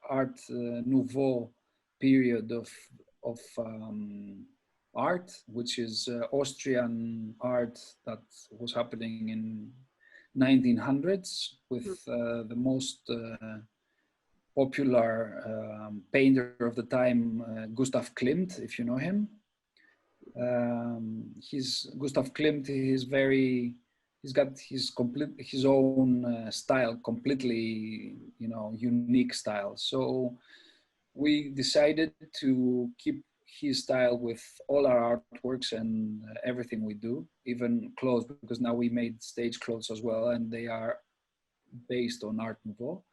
Art Nouveau period of art, which is Austrian art that was happening in 1900s with the most popular painter of the time, Gustav Klimt, if you know him. Gustav Klimt. He's got his own style, completely, unique style. So we decided to keep his style with all our artworks and everything we do, even clothes, because now we made stage clothes as well, and they are based on Art Nouveau,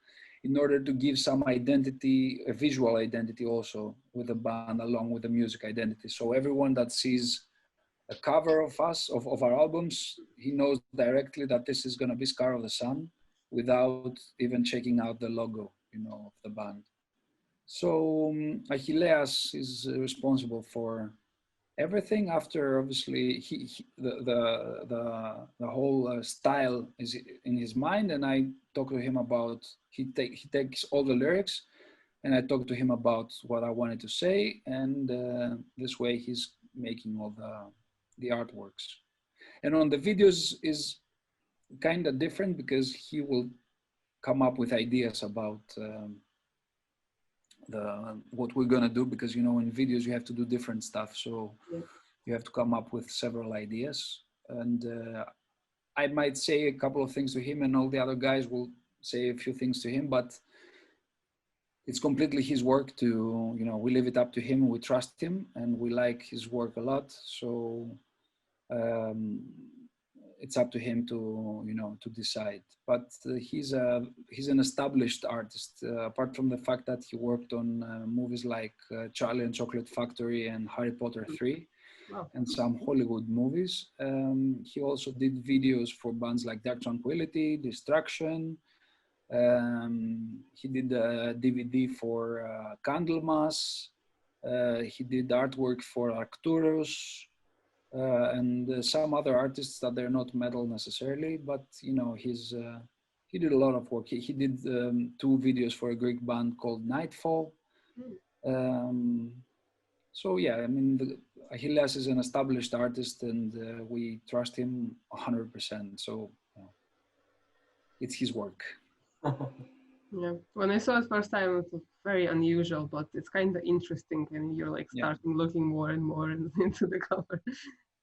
in order to give some identity, a visual identity also with the band, along with the music identity. So everyone that sees a cover of us, of our albums, he knows directly that this is going to be Scar of the Sun without even checking out the logo, of the band. So Achilleas is responsible for everything. After, obviously, the whole style is in his mind, and I talk to him about, he takes all the lyrics, and I talk to him about what I wanted to say, and this way he's making all the artworks. And on the videos is kind of different, because he will come up with ideas about what we're gonna do, because in videos you have to do different stuff, so you have to come up with several ideas. And I might say a couple of things to him, and all the other guys will say a few things to him, but it's completely his work to, we leave it up to him, we trust him, and we like his work a lot. So it's up to him to, to decide. But he's an established artist, apart from the fact that he worked on movies like Charlie and Chocolate Factory and Harry Potter 3. Wow. And some Hollywood movies. He also did videos for bands like Dark Tranquillity, Destruction. He did a DVD for Candlemas. He did artwork for Arcturus. And some other artists that they're not metal necessarily, but he did a lot of work. He did 2 videos for a Greek band called Nightfall. So yeah, I mean, Achilles is an established artist, and we trust him 100%. So it's his work. Yeah, when I saw it first time, it was very unusual, but it's kind of interesting, and you're like starting looking more and more into the cover.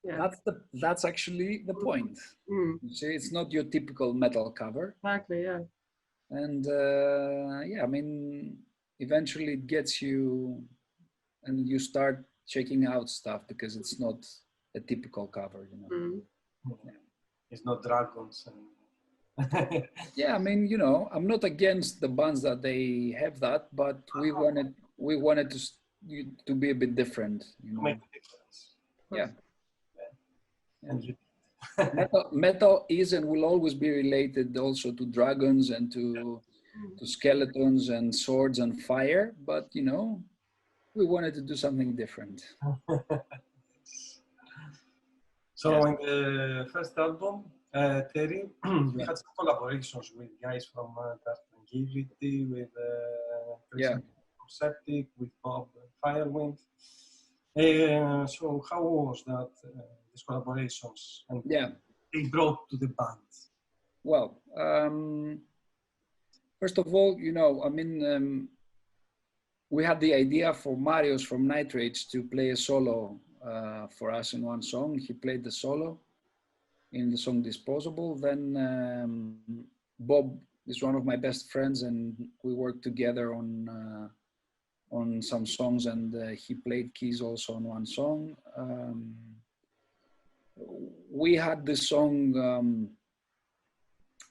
Yeah, that's actually the point. You see, it's not your typical metal cover. Exactly. Yeah. And I mean, eventually it gets you, and you start checking out stuff, because it's not a typical cover, It's not dragons. Yeah, I mean, I'm not against the bands that they have that, but we wanted to be a bit different, Make a difference. Yeah. Metal is and will always be related also to dragons and to skeletons and swords and fire, but we wanted to do something different. So in the first album, Terry, you had some collaborations with guys from Dark Tranquillity, with Septic, with Bob Firewind. So how was that, these collaborations, and they brought to the band? Well, first of all, I mean, we had the idea for Marios from Nitrate to play a solo for us in one song. He played the solo in the song Disposable. Then Bob is one of my best friends, and we worked together on some songs, and he played keys also on one song. We had this song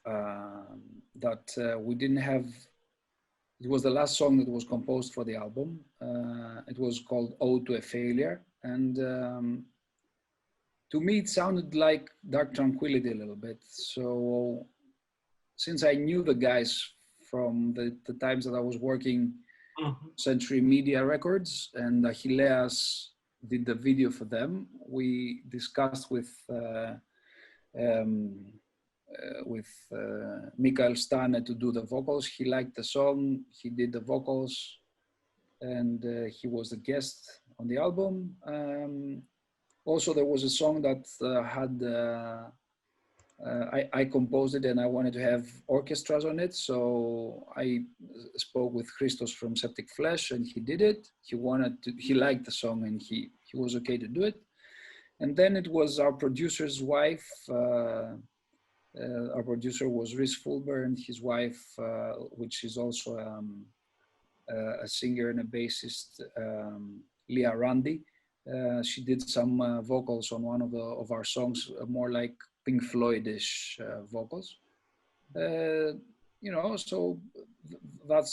that we didn't have It was the last song that was composed for the album. It was called Ode to a Failure. And to me, it sounded like Dark Tranquility a little bit. So since I knew the guys from the times that I was working Century Media Records, and Achilleas did the video for them, we discussed with Mikael Stane to do the vocals. He liked the song, he did the vocals, and he was the guest on the album. Also, there was a song that I composed it, and I wanted to have orchestras on it. So I spoke with Christos from Septic Flesh, and he did it. He liked the song, and he was okay to do it. And then it was our producer's wife. Our producer was Rhys Fulber, and his wife, which is also a singer and a bassist, Leah Randy. She did some vocals on one of our songs, more like Pink Floyd-ish vocals. You know, so that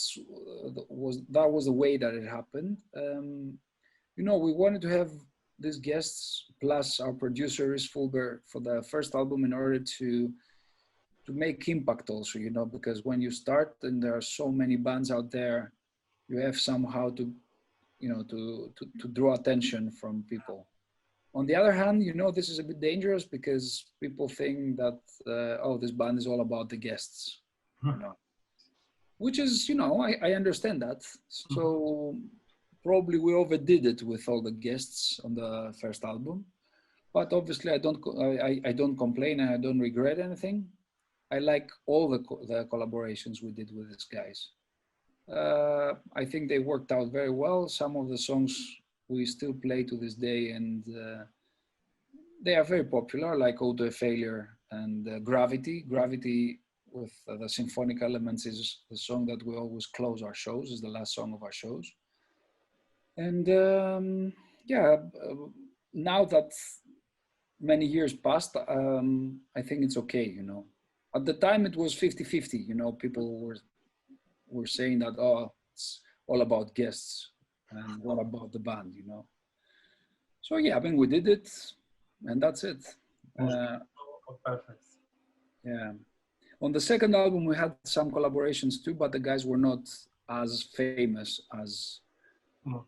was the way that it happened. You know, we wanted to have these guests plus our producer Rhys Fulber for the first album in order to make impact also, you know, because when you start and there are so many bands out there, you have somehow to, you know, to draw attention from people. On the other hand, you know, this is a bit dangerous because people think that, oh, this band is all about the guests, you know, which is, you know, I understand that. So probably we overdid it with all the guests on the first album, but obviously I don't complain and I don't regret anything. I like all the collaborations we did with these guys. I think they worked out very well. Some of the songs we still play to this day, and they are very popular, like Ode to a Failure and Gravity. Gravity with the symphonic elements is the song that we always close our shows, is the last song of our shows. And yeah, now that many years passed, I think it's okay, you know. At the time it was 50-50, you know, people were saying that, oh, it's all about guests and what about the band, you know. So yeah, I mean, we did it and that's it. Perfect. Yeah. On the second album, we had some collaborations too, but the guys were not as famous as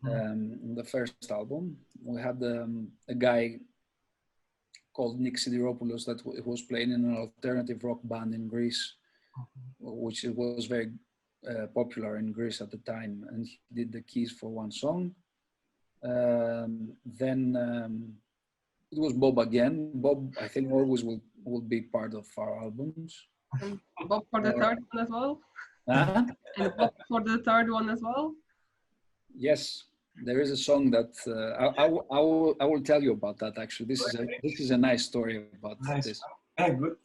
the first album. We had a guy called Nick Sidiropoulos that was playing in an alternative rock band in Greece, which was very popular in Greece at the time, and he did the keys for one song. Then it was Bob again. Bob, I think, always will be part of our albums. And Bob for the third one as well? And Bob for the third one as well? Yes, there is a song that I will tell you about that. Actually, this is a nice story about this. Yeah, good.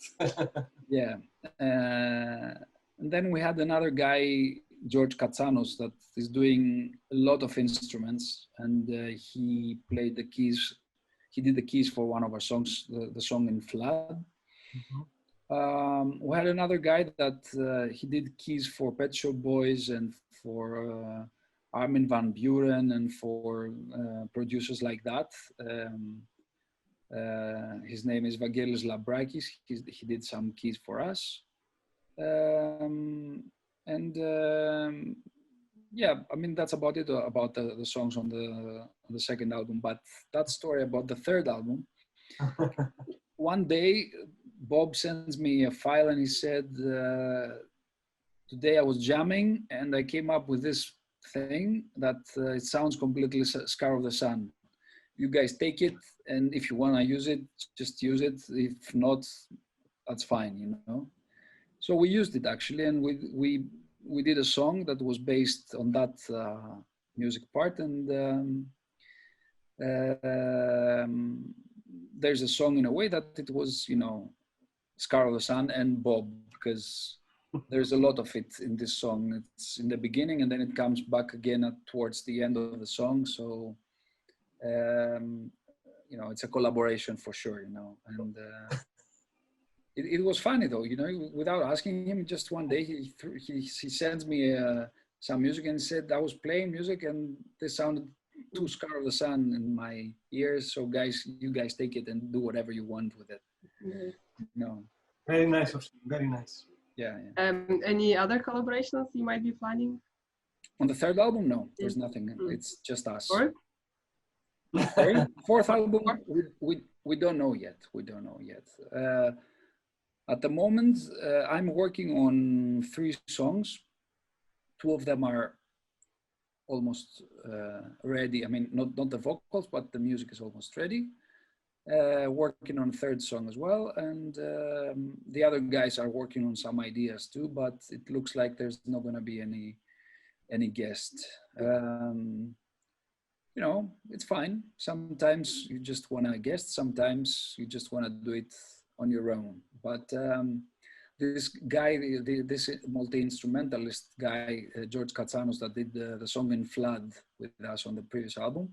Yeah, and then we had another guy, George Katsanos, that is doing a lot of instruments, and he played the keys. He did the keys for one of our songs, the song In Flood. We had another guy that he did keys for Pet Shop Boys and for Armin van Buuren and for producers like that. His name is Vangelis Labrakis. He did some keys for us. Yeah, I mean, that's about it about the songs on the second album. But that story about the third album, one day Bob sends me a file and he said, today I was jamming and I came up with this thing that it sounds completely Scar of the Sun. You guys take it, and if you want to use it, just use it. If not, that's fine, you know. So we used it actually, and we did a song that was based on that music part, and there's a song in a way that it was, you know, Scar of the Sun and Bob, because there's a lot of it in this song. It's in the beginning and then it comes back again towards the end of the song. So, you know, it's a collaboration for sure, you know. And it was funny though, you know, without asking him, just one day he sends me some music and said I was playing music and this sounded too Scar of the Sun in my ears. So guys, you guys take it and do whatever you want with it. Nice. No. Very nice of you. Very nice. Yeah. Any other collaborations you might be planning? On the third album, no, there's nothing. It's just us. Fourth? Sorry? Fourth album, we don't know yet. We don't know yet. At the moment, I'm working on 3 songs. 2 of them are almost ready. I mean, not the vocals, but the music is almost ready. Working on a 3rd song as well. And the other guys are working on some ideas too, but it looks like there's not going to be any guest. You know, it's fine. Sometimes you just want a guest. Sometimes you just want to do it on your own. But this guy, this multi-instrumentalist guy, George Katsanos, that did the song In Flood with us on the previous album,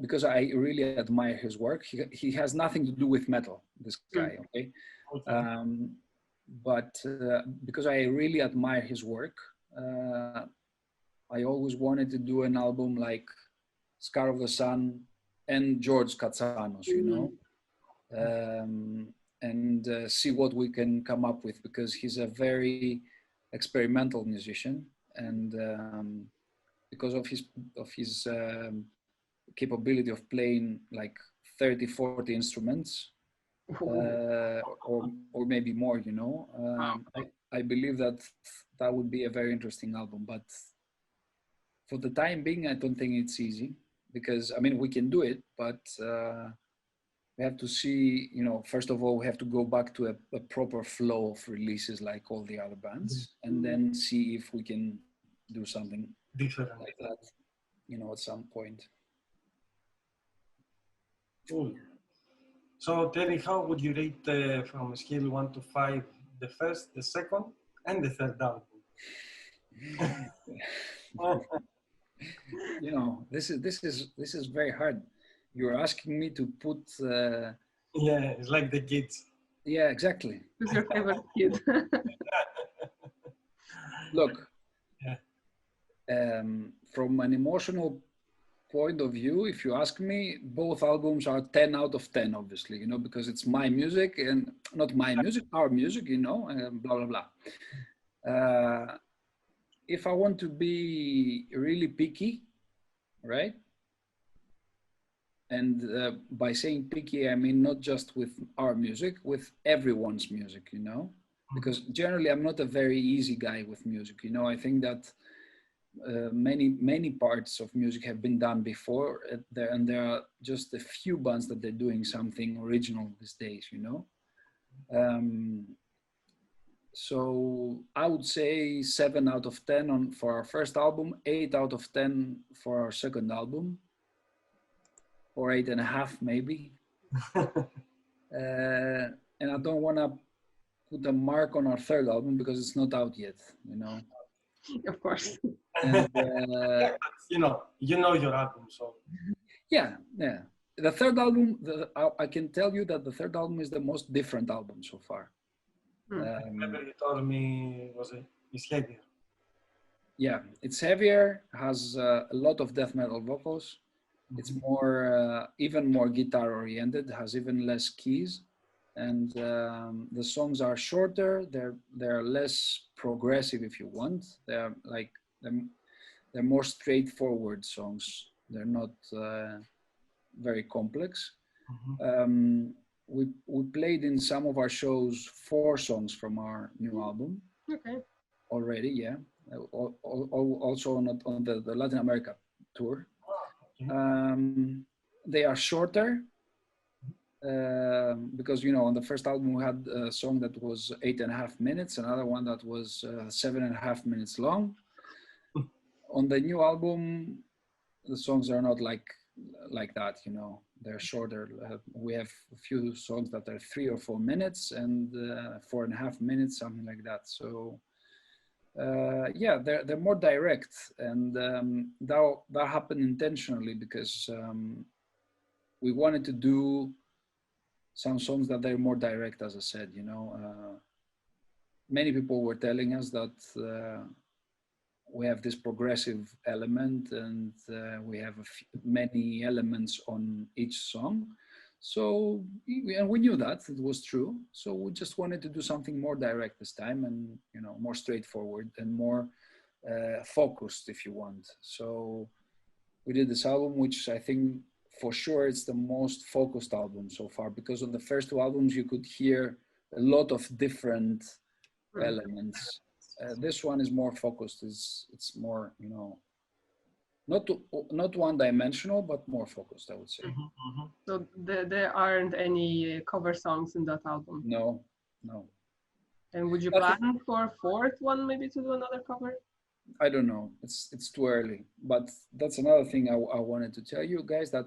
because I really admire his work. He has nothing to do with metal, this guy, okay? But because I really admire his work, I always wanted to do an album like Scar of the Sun and George Katsanos, you know, and see what we can come up with, because he's a very experimental musician, and because of his capability of playing like 30, 40 instruments, or maybe more, you know, I believe that would be a very interesting album. But for the time being, I don't think it's easy, because I mean, we can do it, but we have to see, you know, first of all, we have to go back to a proper flow of releases like all the other bands, and then see if we can do something different like that, you know, at some point. Cool. So Terry, how would you rate from a scale 1 to 5 the first, the second, and the third album? You know, this is very hard. You're asking me to put. Yeah, it's like the kids. Yeah, exactly. Who's your favorite kid? Look, yeah. From an emotional point of view, if you ask me, both albums are 10 out of 10, obviously, you know, because it's my music, and not my music, our music, you know, blah, blah, blah. If I want to be really picky, right? And by saying picky, I mean not just with our music, with everyone's music, you know, because generally I'm not a very easy guy with music, you know. I think that many parts of music have been done before, and there are just a few bands that they're doing something original these days, you know. So I would say 7 out of 10 for our first album, 8 out of 10 for our second album, or 8.5 maybe. And I don't want to put a mark on our third album because it's not out yet, you know. Of course. And, you know your album, so. Yeah. The third album, I can tell you that the third album is the most different album so far. Remember you told me it's heavier. Yeah, it's heavier, has a lot of death metal vocals. It's more, even more guitar oriented, has even less keys. And the songs are shorter. They're less progressive, if you want. They're like, they're more straightforward songs. They're not very complex. We played in some of our shows 4 songs from our new album. Okay. Already, yeah. Also on the Latin America tour. They are shorter because, you know, on the first album we had a song that was 8.5 minutes, another one that was 7.5 minutes long. On the new album, the songs are not like that, you know. They're shorter. We have a few songs that are 3 or 4 minutes, and 4.5 minutes, something like that. So yeah, they're more direct, and that happened intentionally because we wanted to do some songs that they're more direct, as I said, you know. Many people were telling us that we have this progressive element, and we have many elements on each song. So, and we knew that it was true. So we just wanted to do something more direct this time, and more straightforward and more focused, if you want. So we did this album, which I think for sure it's the most focused album so far, because on the first two albums you could hear a lot of different elements. This one is more focused. It's more, not one-dimensional, but more focused, I would say. So there aren't any cover songs in that album? No. And would you plan for a fourth one, maybe to do another cover? I don't know. It's too early. But that's another thing I wanted to tell you guys, that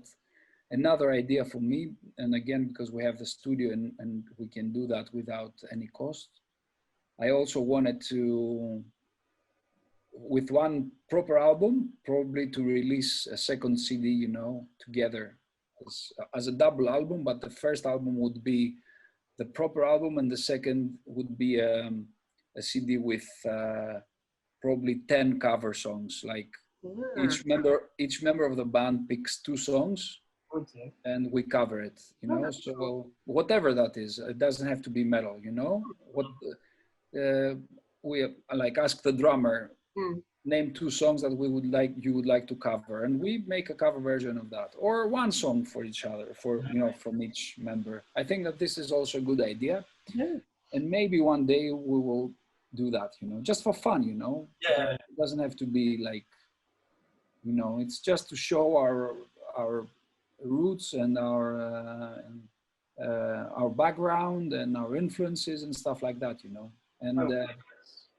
another idea for me, and again, because we have the studio and we can do that without any cost, I also wanted to, with one proper album, probably to release a second CD, together as a double album. But the first album would be the proper album, and the second would be a CD with probably 10 cover songs. Like each member of the band picks 2 songs, and we cover it. So whatever that is, it doesn't have to be metal. What we like ask the drummer. Name 2 songs that you would like to cover, and we make a cover version of that, or one song for each other, from each member. I think that this is also a good idea, and maybe one day we will do that, just for fun, It doesn't have to be like, it's just to show our roots and our background and our influences and stuff like that, and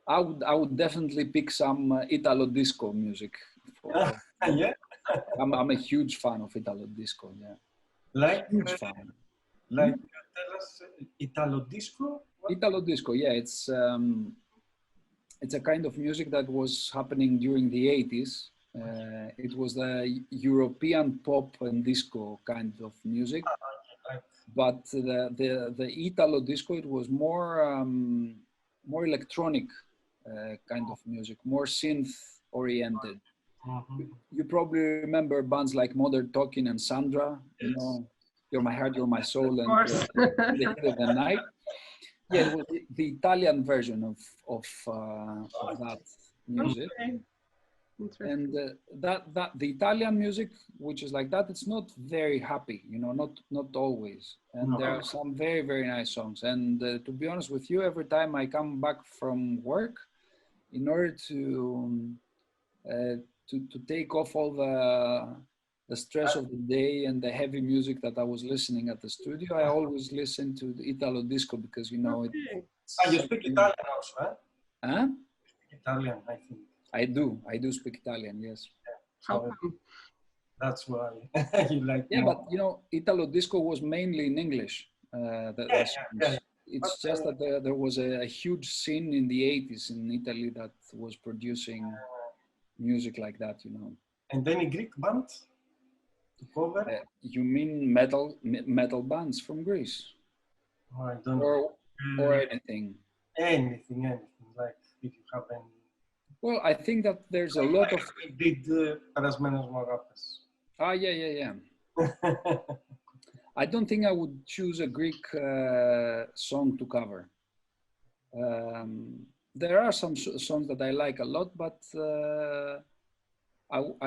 I would definitely pick some Italo disco music. Yeah. I'm a huge fan of Italo disco. Yeah, Like huge fan. Like tell us, Italo disco. Italo disco. Yeah, it's a kind of music that was happening during the 80s. It was the European pop and disco kind of music, but the Italo disco, it was more electronic. Kind of music, more synth oriented. You probably remember bands like Modern Talking and Sandra, You're My Heart, You're My Soul, and The Heat of the Night. Yeah, it was the Italian version of that music. Okay. And that the Italian music, which is like that, it's not very happy, not always. And there are some very, very nice songs. And to be honest with you, every time I come back from work, in order to take off all the stress of the day and the heavy music that I was listening at the studio, I always listen to the Italo disco, because you speak Italian also, huh? Huh? You speak Italian, I think. I do speak Italian, yes. How come? That's why you like. Yeah, but Italo disco was mainly in English. It's just that there was a huge scene in the 80s in Italy that was producing music like that, And any Greek bands to cover? You mean metal bands from Greece? Oh, I don't know. Or anything. Anything. Like if you have any. Well, I think that there's a lot of. We did Περασμένες μου αγάπες. Yeah. I don't think I would choose a Greek song to cover. There are some songs that I like a lot, but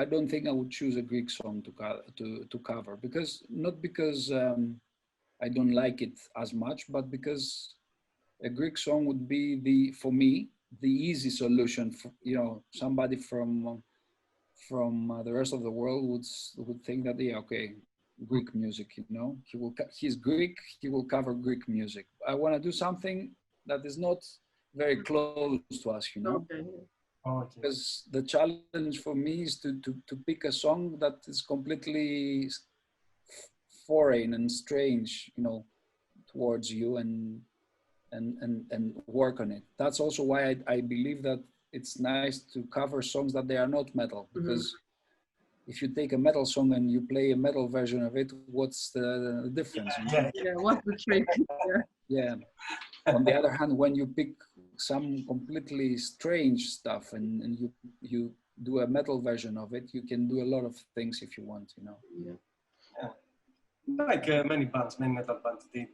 I don't think I would choose a Greek song to cover, not because I don't like it as much, but because a Greek song would be for me the easy solution. For, somebody from the rest of the world would think that, yeah, okay, Greek music, he's Greek, he will cover Greek music. I want to do something that is not very close to us, Okay. Because the challenge for me is to pick a song that is completely foreign and strange, towards you, and work on it. That's also why I believe that it's nice to cover songs that they are not metal, because if you take a metal song and you play a metal version of it, what's the difference? Yeah, what's the trick? Yeah. On the other hand, when you pick some completely strange stuff, and you do a metal version of it, you can do a lot of things if you want, you know. Yeah. Like many bands, many metal bands did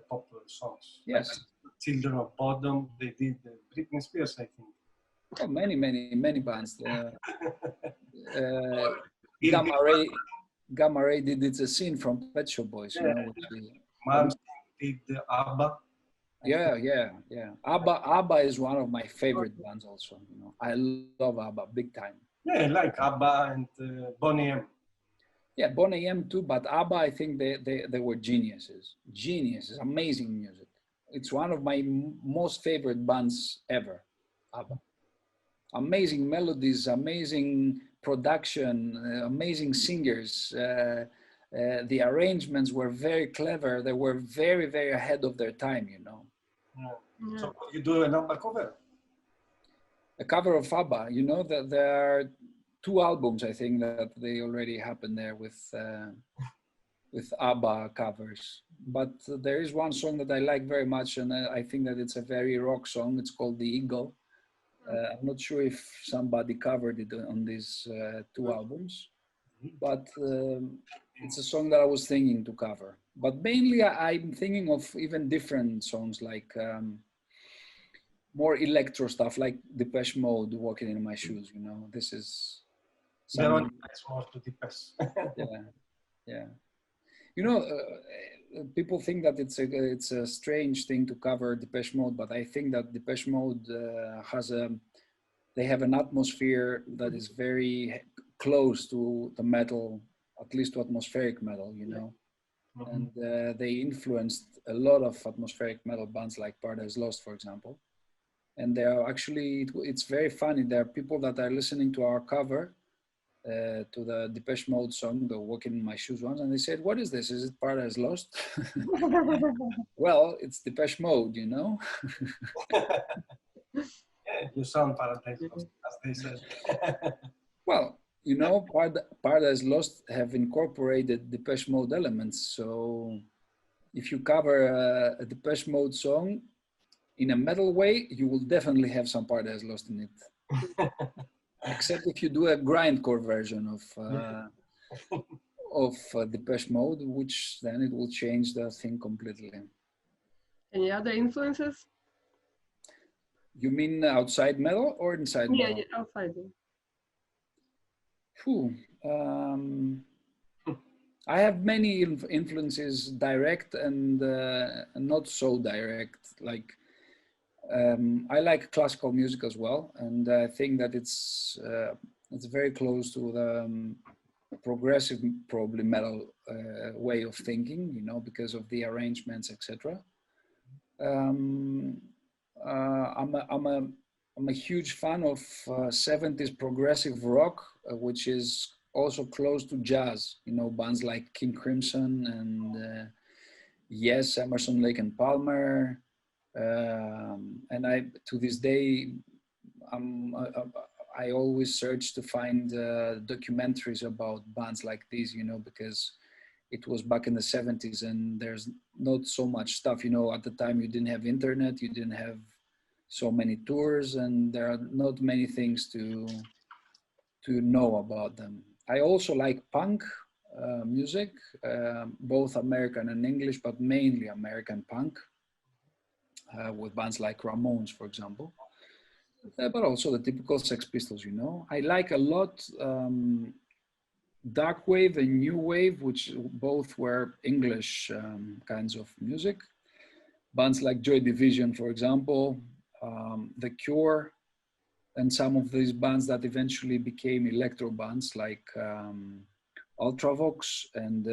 pop songs. Yes. Like Children of Bodom, they did Britney Spears, I think. Oh, many bands. Gamma Ray did a scene from Pet Shop Boys, you know. Malmsteen did ABBA. Yeah. ABBA is one of my favorite bands also, you know. I love ABBA big time. Yeah, like ABBA and Boney M. Yeah, Boney M too, but ABBA, I think they were geniuses. Geniuses, amazing music. It's one of my most favorite bands ever, ABBA. Amazing melodies, amazing production, amazing singers. The arrangements were very clever. They were very, very ahead of their time, you know. Yeah. So you do an ABBA cover? A cover of ABBA, you know, that there are 2 albums, I think, that they already happened there with ABBA covers. But there is one song that I like very much, and I think that it's a very rock song. It's called The Eagle. I'm not sure if somebody covered it on these 2 albums, but it's a song that I was thinking to cover. But mainly I'm thinking of even different songs, like more electro stuff, like Depeche Mode, Walking in My Shoes, you know. This is something more to Depeche. Yeah. You know, people think that it's a strange thing to cover Depeche Mode, but I think that Depeche Mode they have an atmosphere that is very close to the metal, at least to atmospheric metal, you know. And they influenced a lot of atmospheric metal bands like Paradise Lost, for example. And they are actually, it's very funny. There are people that are listening to our cover, to the Depeche Mode song, the Walking in My Shoes ones, and they said, what is this? Is it Paradise Lost? Well, it's Depeche Mode, you know? Yeah, you sound Paradise Lost, as they said. Well, you know, Paradise Lost have incorporated Depeche Mode elements. So if you cover a Depeche Mode song in a metal way, you will definitely have some Paradise Lost in it. Except if you do a grindcore version of Depeche Mode, which then it will change the thing completely. Any other influences? You mean outside metal or inside metal? Yeah, outside. I have many influences, direct and not so direct. Like I like classical music as well, and I think that it's very close to the progressive, probably metal way of thinking, you know, because of the arrangements, etc. I'm a huge fan of 70s progressive rock, which is also close to jazz, you know, bands like King Crimson and Yes, Emerson, Lake and Palmer. And to this day, I always search to find documentaries about bands like these, you know, because it was back in the 70s and there's not so much stuff, you know. At the time you didn't have internet, you didn't have so many tours, and there are not many things to know about them. I also like punk music, both American and English, but mainly American punk, with bands like Ramones, for example. But also the typical Sex Pistols, you know. I like a lot dark wave and new wave, which both were English kinds of music. Bands like Joy Division, for example, The Cure, and some of these bands that eventually became electro bands like Ultravox and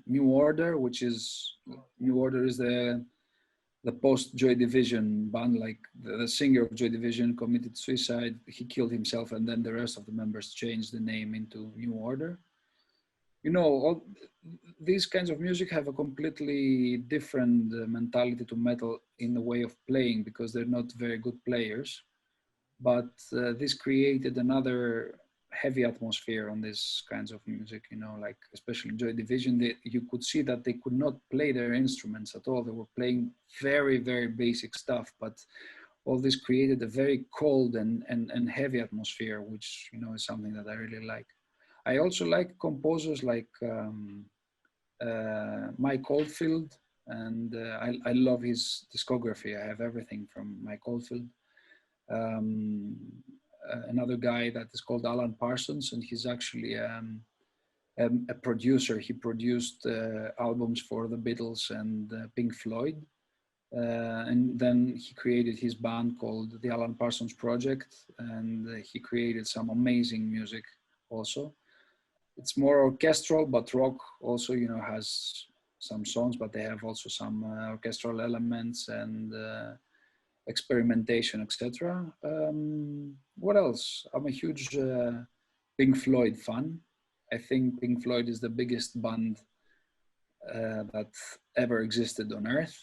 New Order, which is, New Order is the post Joy Division band. Like the singer of Joy Division committed suicide, he killed himself, and then the rest of the members changed the name into New Order. You know, all these kinds of music have a completely different mentality to metal in the way of playing, because they're not very good players. But this created another heavy atmosphere on these kinds of music, you know, like especially Joy Division. You could see that they could not play their instruments at all. They were playing very, very basic stuff, but all this created a very cold and heavy atmosphere, which, you know, is something that I really like. I also like composers like Mike Oldfield, and I love his discography. I have everything from Mike Oldfield. Another guy that is called Alan Parsons, and he's actually a producer. He produced albums for the Beatles and Pink Floyd. And then he created his band called the Alan Parsons Project, and he created some amazing music also. It's more orchestral, but rock also, you know, has some songs, but they have also some orchestral elements and experimentation, etc. What else? I'm a huge Pink Floyd fan. I think Pink Floyd is the biggest band that ever existed on Earth.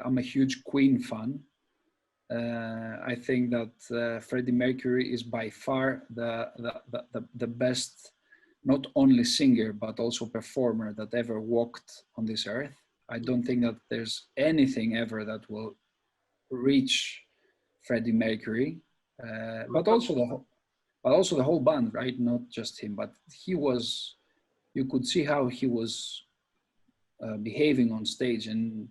I'm a huge Queen fan. I think that Freddie Mercury is by far the best, not only singer, but also performer that ever walked on this earth. I don't think that there's anything ever that will reach Freddie Mercury, but also the whole band, right? Not just him, but you could see how he was behaving on stage, and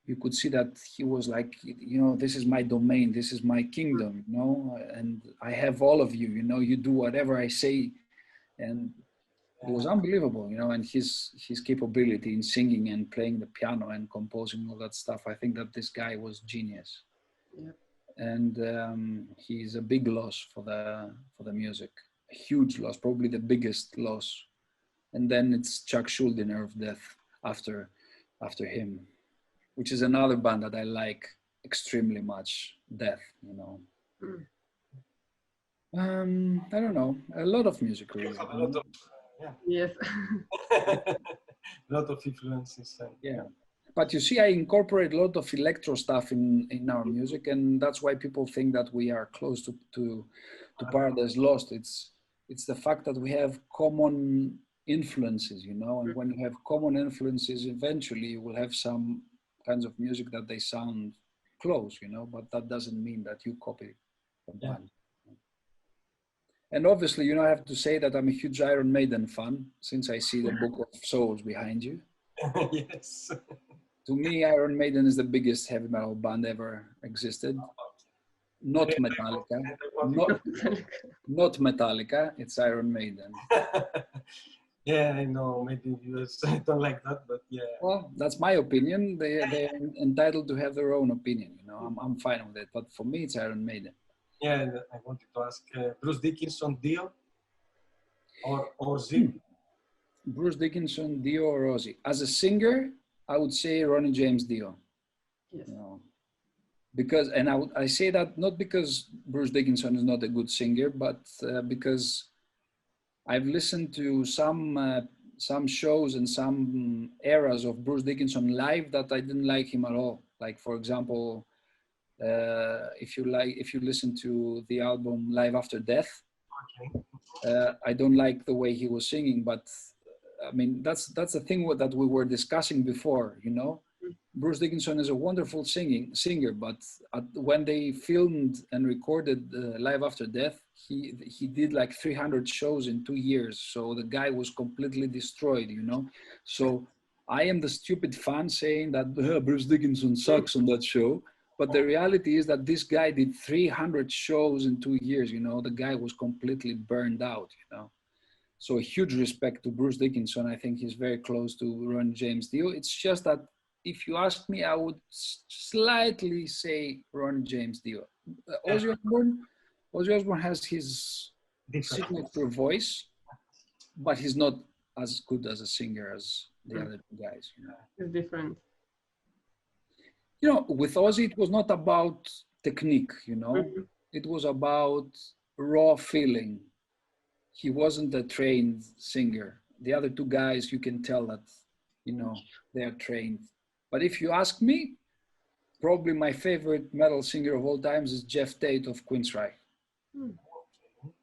you could see that he was like, you know, this is my domain, this is my kingdom, you know, and I have all of you, you know, you do whatever I say. And it was unbelievable, you know, and his capability in singing and playing the piano and composing all that stuff. I think that this guy was genius. Yeah. And he's a big loss for the music, a huge loss, probably the biggest loss. And then it's Chuck Schuldiner of Death after him, which is another band that I like extremely much, Death, you know. I don't know, a lot of music really. Yeah. Yes. A lot of influences. Yeah. But you see, I incorporate a lot of electro stuff in our music, and that's why people think that we are close to Paradise Lost. It's the fact that we have common influences, you know, and when you have common influences, eventually you will have some kinds of music that they sound close, you know, but that doesn't mean that you copy the band. And obviously, you know, I have to say that I'm a huge Iron Maiden fan, since I see the Book of Souls behind you. Yes. To me, Iron Maiden is the biggest heavy metal band ever existed. Not Metallica. Not Metallica, it's Iron Maiden. Yeah, I know. Maybe viewers don't like that, but yeah. Well, that's my opinion. They're entitled to have their own opinion, you know. I'm fine with it, but for me, it's Iron Maiden. Yeah, and I wanted to ask Bruce Dickinson, Dio, or Ozzy? Bruce Dickinson, Dio, or Ozzy. As a singer, I would say Ronnie James Dio. Yes. You know, because, and I say that not because Bruce Dickinson is not a good singer, but because I've listened to some shows and some eras of Bruce Dickinson live that I didn't like him at all. Like, for example, if you listen to the album Live After Death, I don't like the way he was singing, but I mean, that's the thing that we were discussing before, you know. Bruce Dickinson is a wonderful singer, but when they filmed and recorded Live After Death, he did like 300 shows in 2 years. So the guy was completely destroyed, you know. So I am the stupid fan saying that Bruce Dickinson sucks on that show. But the reality is that this guy did 300 shows in 2 years, you know. The guy was completely burned out, you know. So a huge respect to Bruce Dickinson. I think he's very close to Ronnie James Dio. It's just that if you ask me, I would slightly say Ronnie James Dio. Ozzy Osbourne has his signature voice, but he's not as good as a singer as the other two guys. You know? It's different. You know, with Ozzy, it was not about technique, you know. Mm-hmm. It was about raw feeling. He wasn't a trained singer. The other two guys, you can tell that, you know, they are trained. But if you ask me, probably my favorite metal singer of all times is Jeff Tate of Queensryche.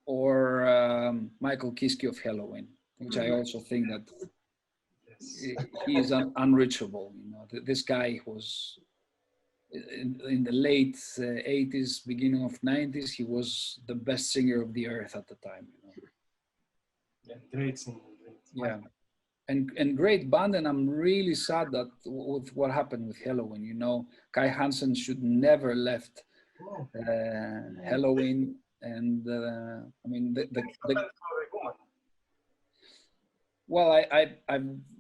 or Michael Kiske of Halloween, which I also think that he is unreachable. You know, this guy was in the late 80s, beginning of 90s. He was the best singer of the earth at the time. You know. Yeah, great singer. Yeah. And great band, and I'm really sad that with what happened with Halloween. You know, Kai Hansen should never left Halloween, and I mean well, I've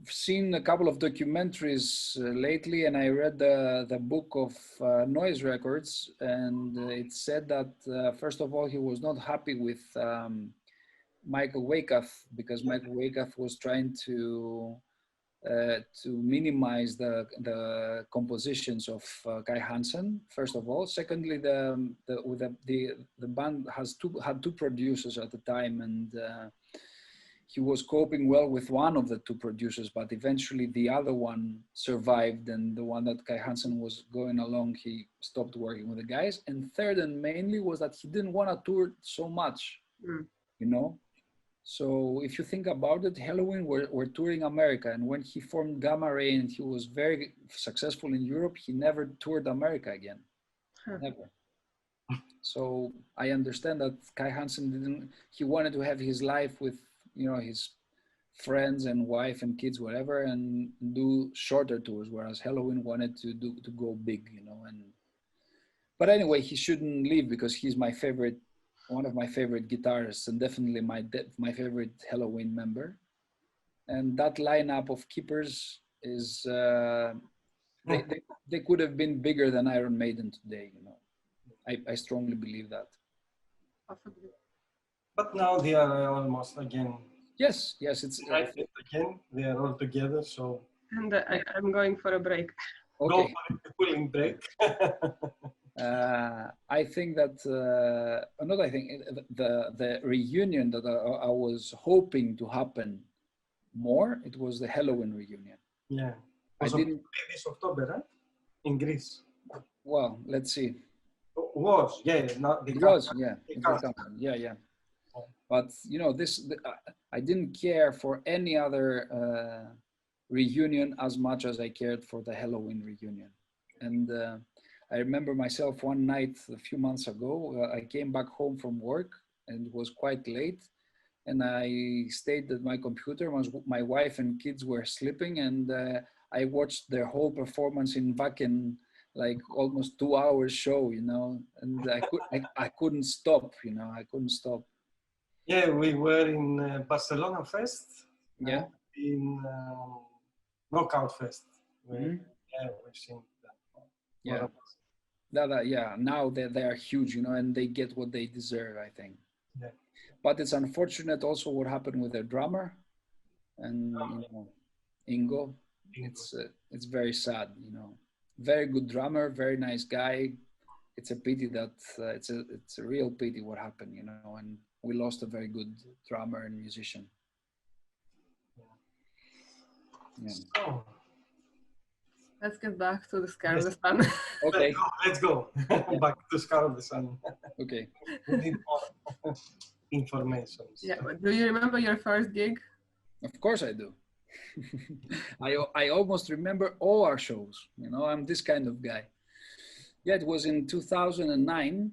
seen a couple of documentaries lately, and I read the book of Noise Records, and it said that first of all he was not happy with Michael Wakath, because Michael Wakath was trying to minimize the compositions of Kai Hansen. First of all, secondly, the band had two producers at the time, and he was coping well with one of the two producers, but eventually the other one survived, and the one that Kai Hansen was going along, he stopped working with the guys. And third, and mainly, was that he didn't want to tour so much, you know. So if you think about it, Halloween were touring America, and when he formed Gamma Ray and he was very successful in Europe, he never toured America again, never. So I understand that Kai Hansen he wanted to have his life with, you know, his friends and wife and kids, whatever, and do shorter tours, whereas Halloween wanted to go big, you know. But anyway, he shouldn't leave, because he's my favorite, one of my favorite guitarists, and definitely my favorite Halloween member. And that lineup of keepers is they could have been bigger than Iron Maiden today, you know. I strongly believe that. Possibly. But now they are almost again. Yes, it's again. They are all together, so. And I'm going for a break. Okay. Go for a cooling break. I think that the reunion that I was hoping to happen more, it was the Halloween reunion. Yeah. I didn't. This October, right? In Greece. Well, let's see. Was, yeah, not the it was, yeah, yeah. But you know, I didn't care for any other reunion as much as I cared for the Halloween reunion. And I remember myself one night a few months ago, I came back home from work, and it was quite late, and I stayed at my computer. My wife and kids were sleeping, and I watched their whole performance in Wacken, like almost 2 hours show, you know, and I couldn't stop, you know, I couldn't stop. Yeah, we were in Barcelona Fest. Yeah. In Knockout Fest. Mm-hmm. Yeah, we've seen that. Yeah. Yeah. Now they are huge, you know, and they get what they deserve, I think. Yeah. But it's unfortunate also what happened with their drummer, and you know, Ingo. It's very sad, you know. Very good drummer, very nice guy. It's a pity that it's a real pity what happened, you know, and we lost a very good drummer and musician. Yeah. So, let's get back to the Scar of the Sun. Okay. Let's go. Back to Scar of the Sun. Okay. We need more information. Yeah, but do you remember your first gig? Of course I do. I almost remember all our shows, you know, I'm this kind of guy. Yeah, it was in 2009.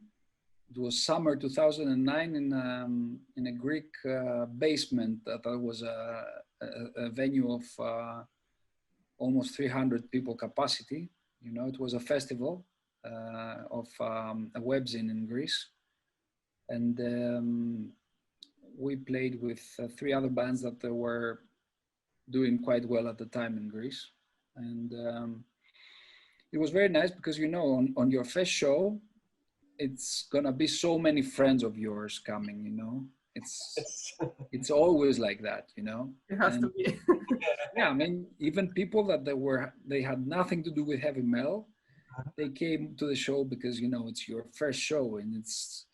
It was summer 2009 in a Greek basement that was a venue of almost 300 people capacity. You know, it was a festival of a webzine in Greece. And we played with 3 other bands that were doing quite well at the time in Greece. And it was very nice because, you know, on your first show, it's gonna be so many friends of yours coming, you know. It's always like that, you know. It has to be. Yeah, I mean, even people that they had nothing to do with heavy metal, they came to the show because, you know, it's your first show, and it's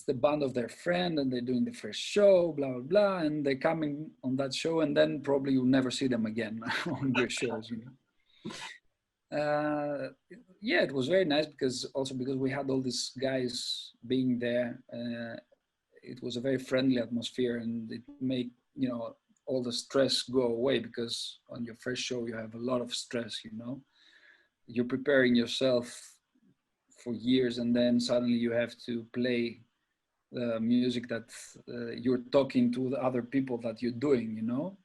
the band of their friend, and they're doing the first show, blah blah blah, and they're coming on that show, and then probably you'll never see them again on your shows, you know. Yeah, it was very nice because we had all these guys being there. it was a very friendly atmosphere, and it made, you know, all the stress go away, because on your first show you have a lot of stress, you know. You're preparing yourself for years, and then suddenly you have to play the music that you're talking to the other people that you're doing, you know.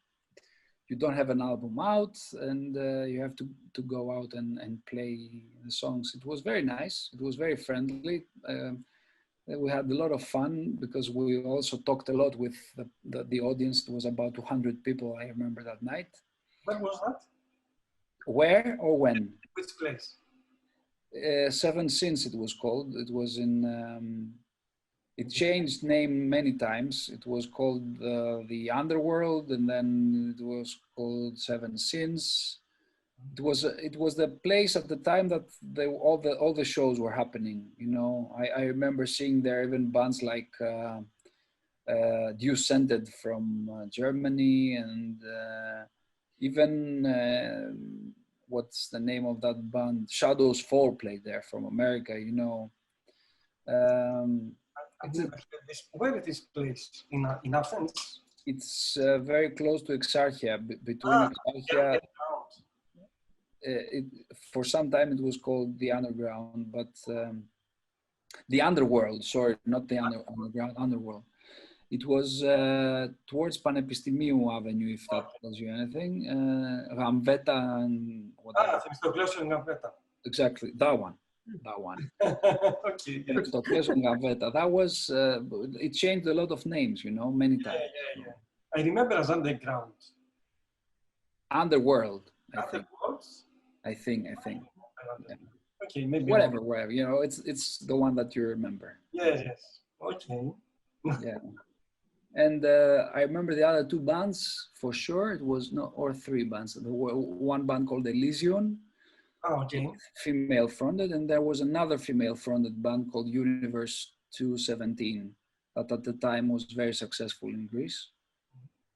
You don't have an album out, and you have to go out and play the songs. It was very nice. It was very friendly. We had a lot of fun because we also talked a lot with the audience. It was about 200 people, I remember, that night. When was that? Where or when? Which place? Seven Sins it was called. It was in, it changed name many times. It was called the Underworld, and then it was called Seven Sins. It was the place at the time that all the shows were happening. You know, I remember seeing there even bands like Dew Scented from Germany, and even what's the name of that band? Shadows Fall played there from America. You know. Where is this place? In Athens? It's very close to Exarchia, between Exarchia. For some time it was called the Underground, but the Underworld, sorry, not the Underground, Underworld. It was towards Panepistimίου Avenue, if that tells you anything. Gambetta and whatever. Exactly, that one. That one. Okay. That was, it changed a lot of names, you know, many times. Yeah. I remember as Underground. Underworld, I think. Yeah. Okay, maybe. Whatever, you know, it's the one that you remember. Yes. Okay. Yeah. And I remember the other two bands for sure. It was or three bands. There were one band called Elysion. Oh, okay. Female fronted, and there was another female fronted band called Universe 217 that at the time was very successful in Greece.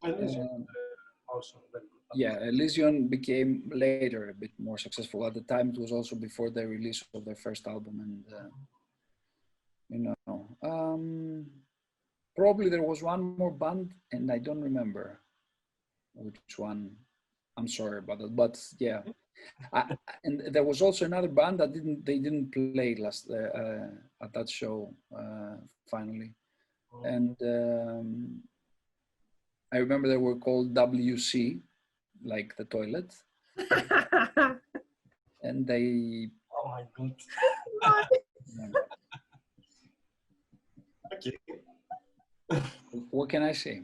Also very good. Yeah, Elysion became later a bit more successful. At the time, it was also before the release of their first album, and you know, probably there was one more band, and I don't remember which one. I'm sorry about that, but yeah. And there was also another band that didn't play last at that show finally, and I remember they were called WC, like the toilet, and they. Oh my God. Okay. What can I say?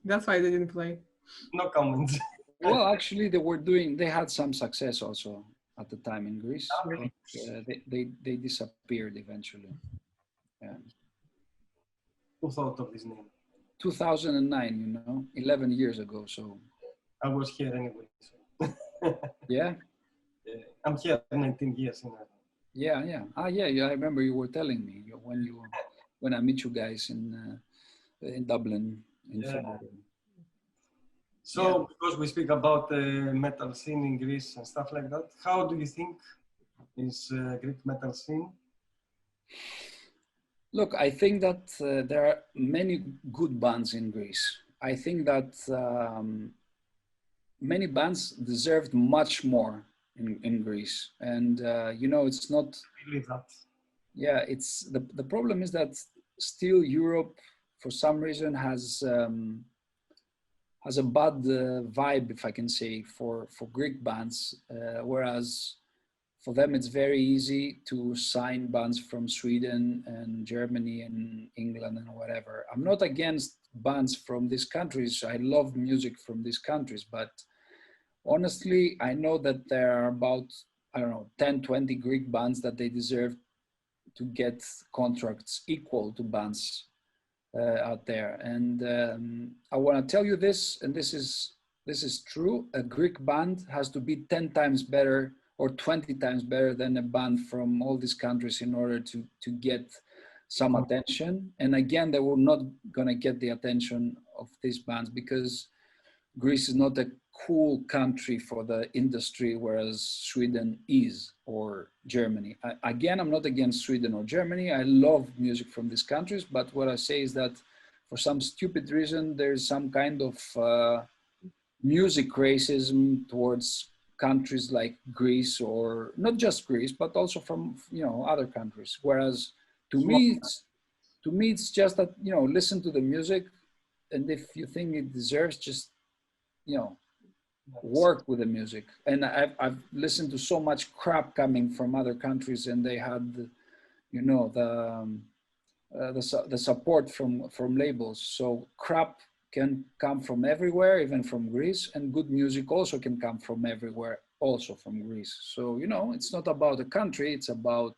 That's why they didn't play. No comments. Well, actually, they had some success also at the time in Greece. Really? They disappeared eventually. Yeah. Who thought of this name? 2009, you know, 11 years ago. So I was here anyway. So. Yeah. I'm here 19 years. Yeah. Yeah. I remember you were telling me when I meet you guys in Dublin in February. So, because we speak about the metal scene in Greece and stuff like that, how do you think is Greek metal scene? Look, I think that there are many good bands in Greece. I think that many bands deserved much more in Greece. And, you know, it's not... I believe that. Yeah, it's the problem is that still Europe, for some reason, has a bad vibe, if I can say, for Greek bands, whereas for them it's very easy to sign bands from Sweden and Germany and England and whatever. I'm not against bands from these countries. I love music from these countries, but honestly, I know that there are about, I don't know, 10, 20 Greek bands that they deserve to get contracts equal to bands out there. And I want to tell you this, and this is true. A Greek band has to be 10 times better or 20 times better than a band from all these countries in order to get some attention. And again, they were not going to get the attention of these bands because Greece is not a cool country for the industry, whereas Sweden is, or Germany. Again, I'm not against Sweden or Germany. I love music from these countries, but what I say is that for some stupid reason, there's some kind of music racism towards countries like Greece, or not just Greece, but also from, you know, other countries. Whereas to me, it's just that, you know, listen to the music, and if you think it deserves, just, you know, work with the music. And I've listened to so much crap coming from other countries, and they had, you know, the support from labels. So crap can come from everywhere, even from Greece, and good music also can come from everywhere, also from Greece. So, you know, it's not about the country, it's about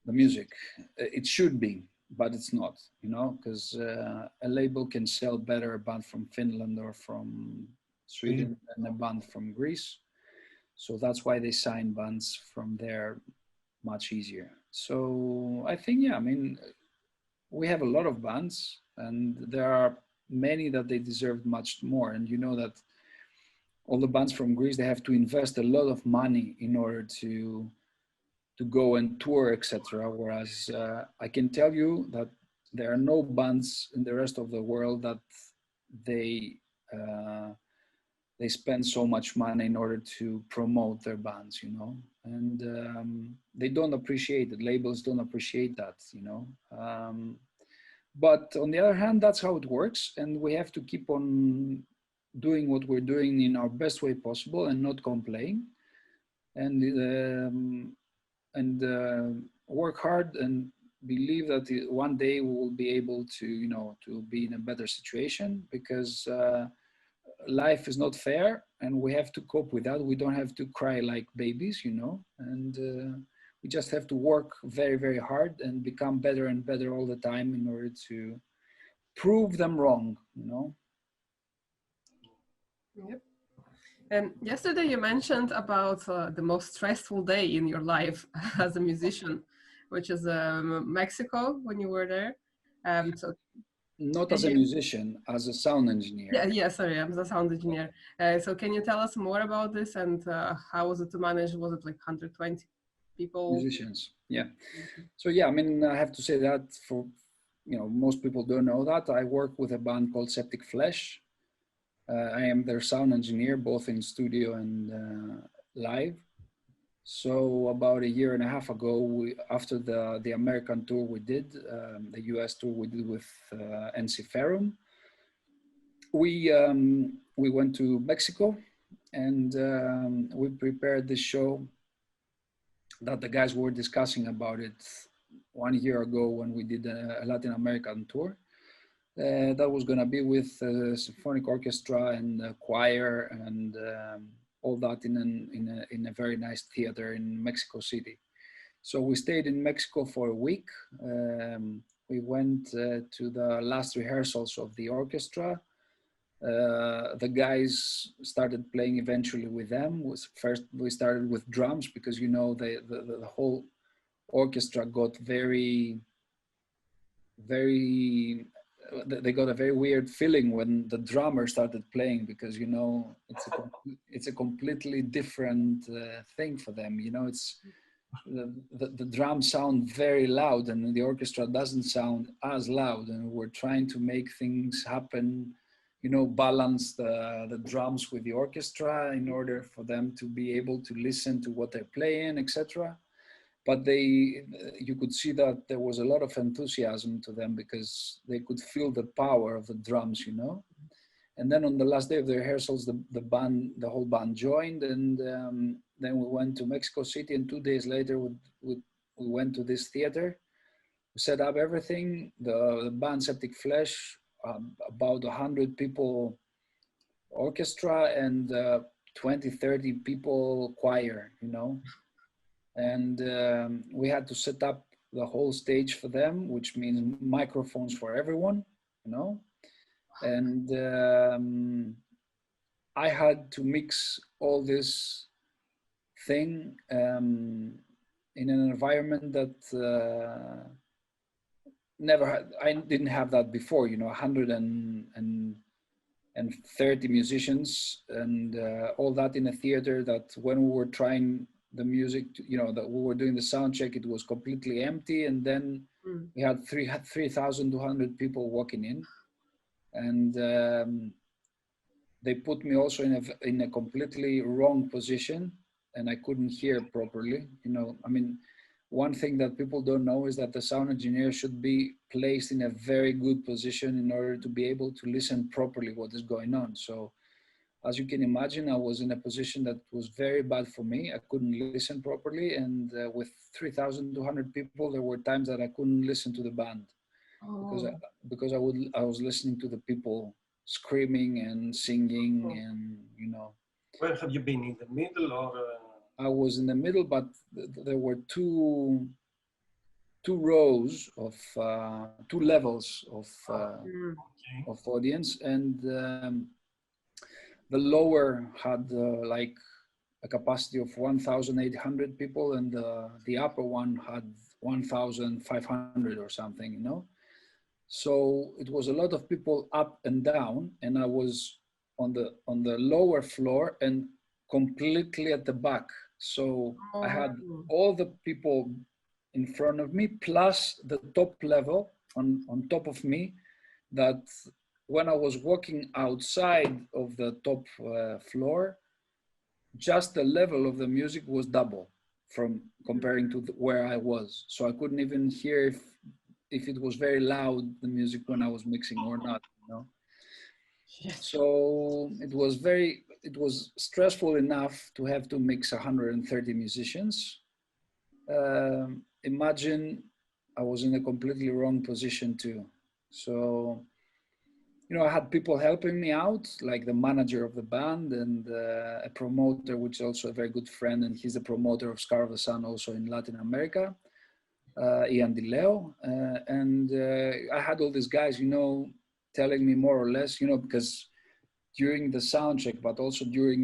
the music. It should be, but it's not, you know, because a label can sell better a band from Finland or from Sweden than a band from Greece. So that's why they sign bands from there much easier. So I think, yeah, I mean, we have a lot of bands, and there are many that they deserve much more. And you know that all the bands from Greece, they have to invest a lot of money in order to go and tour, etc. Whereas I can tell you that there are no bands in the rest of the world that they spend so much money in order to promote their bands, you know, and they don't appreciate it. Labels don't appreciate that, you know. But on the other hand, that's how it works, and we have to keep on doing what we're doing in our best way possible and not complain, and work hard and believe that one day we will be able to, you know, to be in a better situation, because life is not fair and we have to cope with that. We don't have to cry like babies, you know, and we just have to work very, very hard and become better and better all the time in order to prove them wrong, you know. Yep. And yesterday you mentioned about the most stressful day in your life as a musician, which is Mexico, when you were there. So not as a musician, as a sound engineer. Yeah, sorry, I'm the sound engineer. So can you tell us more about this, and how was it to manage? Was it like 120 people? Musicians, yeah. So yeah, I mean, I have to say that for, you know, most people don't know that I work with a band called Septic Flesh. I am their sound engineer, both in studio and live. So about a year and a half ago, after the American tour we did, the US tour we did with Ensiferum, we went to Mexico, and we prepared this show that the guys were discussing about it 1 year ago when we did a Latin American tour. That was going to be with symphonic orchestra and choir and all that in a very nice theater in Mexico City. So we stayed in Mexico for a week. We went to the last rehearsals of the orchestra. The guys started playing eventually with them. First we started with drums, because, you know, the whole orchestra got very, they got a very weird feeling when the drummer started playing, because, you know, it's a completely different thing for them. You know, it's the drums sound very loud, and the orchestra doesn't sound as loud, and we're trying to make things happen, you know, balance the drums with the orchestra in order for them to be able to listen to what they're playing, etc. But you could see that there was a lot of enthusiasm to them, because they could feel the power of the drums, you know. And then on the last day of the rehearsals, the whole band joined, and then we went to Mexico City, and 2 days later we went to this theater. We set up everything. The band Septic Flesh, about 100 people orchestra, and 20, 30 people choir, you know. And we had to set up the whole stage for them, which means microphones for everyone, you know. And I had to mix all this thing in an environment that I didn't have that before, you know, 120 and 30 musicians, and all that in a theater that when we were trying the music, that we were doing the sound check, it was completely empty. And then we had 3,200 people walking in. And they put me also in a completely wrong position, and I couldn't hear properly. One thing that people don't know is that the sound engineer should be placed in a very good position in order to be able to listen properly what is going on. So as you can imagine, I was in a position that was very bad for me. I couldn't listen properly. And with 3,200 people, there were times that I couldn't listen to the band because I was listening to the people screaming and singing and. Where have you been, in the middle or? I was in the middle, but there were two rows of two levels of audience, and the lower had like a capacity of 1,800 people, and the upper one had 1,500 or something, So it was a lot of people up and down, and I was on the lower floor and completely at the back. So I had all the people in front of me, plus the top level on top of me, that when I was walking outside of the top floor, just the level of the music was double from comparing to where I was. So I couldn't even hear if it was very loud, the music, when I was mixing or not, So it was stressful enough to have to mix 130 musicians. Imagine I was in a completely wrong position too. So, I had people helping me out, like the manager of the band and a promoter, which is also a very good friend, and he's the promoter of Scar of the Sun also in Latin America, Ian DiLeo. And I had all these guys, telling me more or less, because during the sound check, but also during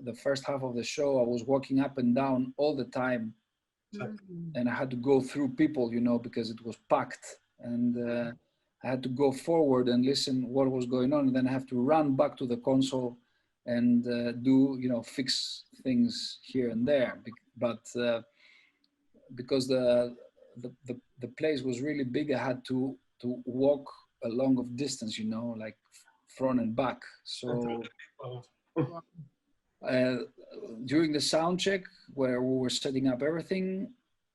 the first half of the show, I was walking up and down all the time. And I had to go through people, because it was packed. And I had to go forward and listen what was going on. And then I have to run back to the console and do, fix things here and there. But because the place was really big, I had to walk a long of distance, like front and back. So during the sound check, where we were setting up everything,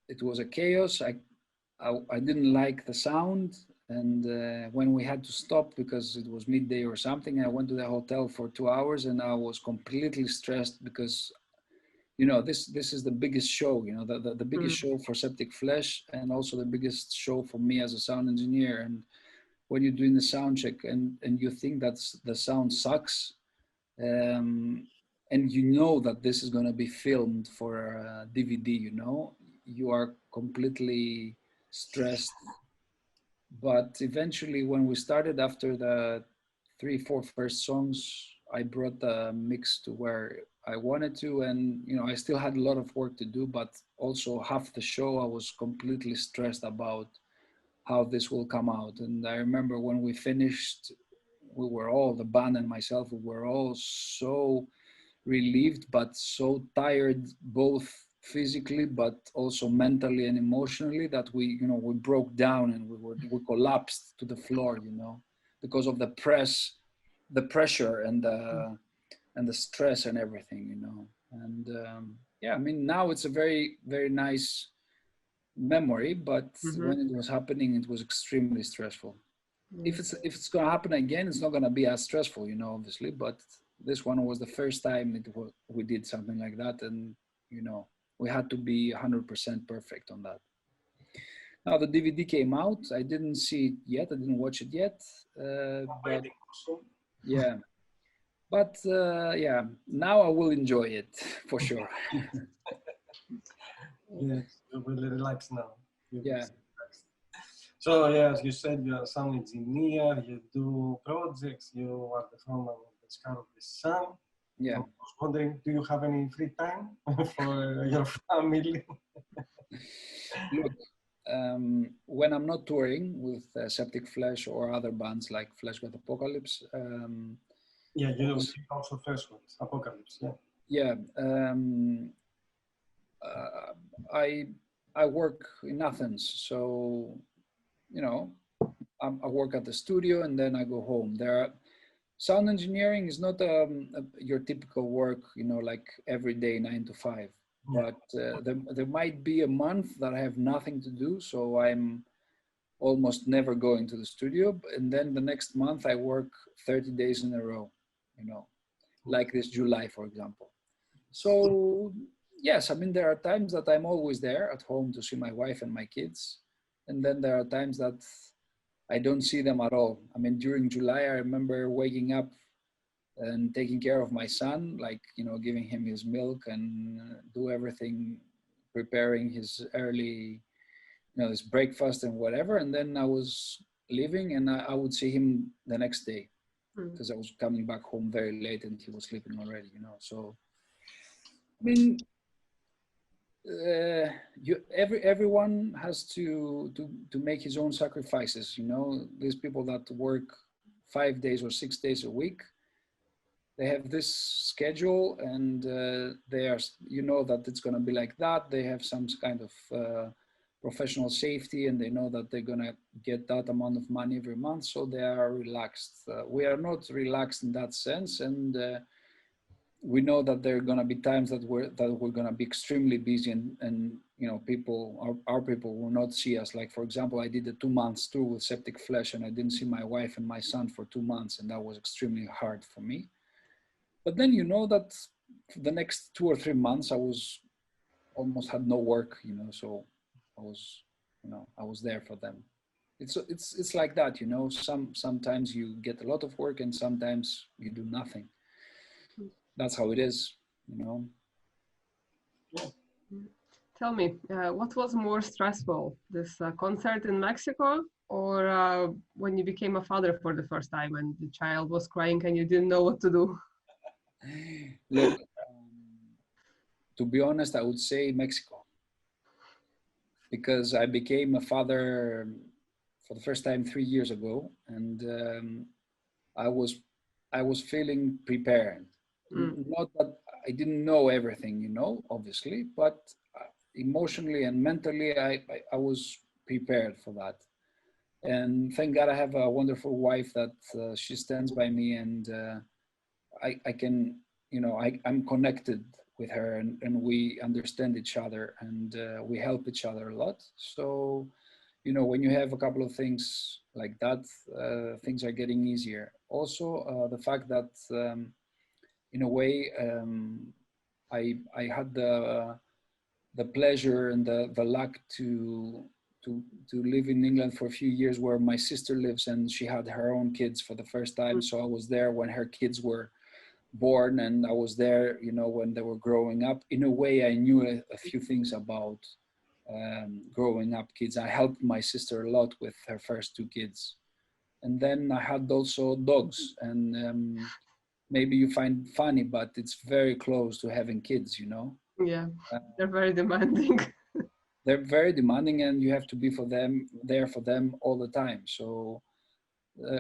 it was a chaos. I didn't like the sound, and when we had to stop because it was midday or something, I went to the hotel for 2 hours, and I was completely stressed because this is the biggest show, the biggest show for Septic Flesh, and also the biggest show for me as a sound engineer. And when you're doing the sound check and you think that the sound sucks, and that this is going to be filmed for DVD, you are completely stressed. But eventually, when we started, after the 3-4 first songs, I brought the mix to where I wanted to, and I still had a lot of work to do, but also half the show I was completely stressed about how this will come out. And I remember when we finished, we were all, the band and myself, we were all so relieved, but so tired, both physically, but also mentally and emotionally, that we broke down and we collapsed to the floor, because of the pressure and the stress and everything, And now it's a very, very nice memory, but when it was happening, it was extremely stressful. If it's going to happen again, it's not going to be as stressful, obviously, but this one was the first time we did something like that, and we had to be 100% perfect on that. Now the DVD came out. I didn't see it yet. I didn't watch it yet. But yeah, but now I will enjoy it for sure. Yes, you're really relaxed now. Yeah. So as you said, you're a sound engineer, you do projects, you are the frontman of the Scar of the Sun. Yeah. I was wondering, do you have any free time for your family? Look, when I'm not touring with Septic Flesh or other bands like Flesh with Apocalypse. Yeah, you don't see also first ones, Apocalypse. Yeah. Yeah. I work in Athens, so you know I work at the studio and then I go home. Sound engineering is not your typical work, you know, like every day 9 to 5. Yeah. But there might be a month that I have nothing to do, so I'm almost never going to the studio. And then the next month I work 30 days in a row, you know, like this July, for example. So yes, I mean, there are times that I'm always there at home to see my wife and my kids. And then there are times that I don't see them at all. I mean, during July, I remember waking up and taking care of my son, like, you know, giving him his milk and do everything, preparing his early, you know, his breakfast and whatever. And then I was leaving and I would see him the next day because I was coming back home very late and he was sleeping already, you know. So, I mean, everyone has to make his own sacrifices, you know. These people that work 5 days or 6 days a week, they have this schedule and they are, you know, that it's going to be like that. They have some kind of professional safety and they know that they're going to get that amount of money every month, so they are relaxed. We are not relaxed in that sense, and we know that there are going to be times that we're going to be extremely busy and you know, our people will not see us. Like, for example, I did a 2 months tour with Septic Flesh and I didn't see my wife and my son for 2 months, and that was extremely hard for me. But then, you know, that for the next 2 or 3 months I was almost had no work, you know, so I was, you know, I was there for them. It's like that, you know. Sometimes you get a lot of work and sometimes you do nothing. That's how it is, you know. Tell me, what was more stressful, this concert in Mexico or when you became a father for the first time and the child was crying and you didn't know what to do? Look, to be honest, I would say Mexico, because I became a father for the first time 3 years ago, and I was feeling prepared. Not that I didn't know everything, you know, obviously, but emotionally and mentally, I was prepared for that. And thank God I have a wonderful wife that she stands by me, and I can, you know, I'm connected with her, and we understand each other, and we help each other a lot. So, you know, when you have a couple of things like that, things are getting easier. Also, the fact that in a way, I had the pleasure and the luck to live in England for a few years, where my sister lives, and she had her own kids for the first time. So I was there when her kids were born, and I was there, you know, when they were growing up. In a way, I knew a few things about growing up kids. I helped my sister a lot with her first 2 kids, and then I had also dogs, and maybe you find funny, but it's very close to having kids, you know. Yeah, they're very demanding. They're very demanding, and you have to be there for them all the time. So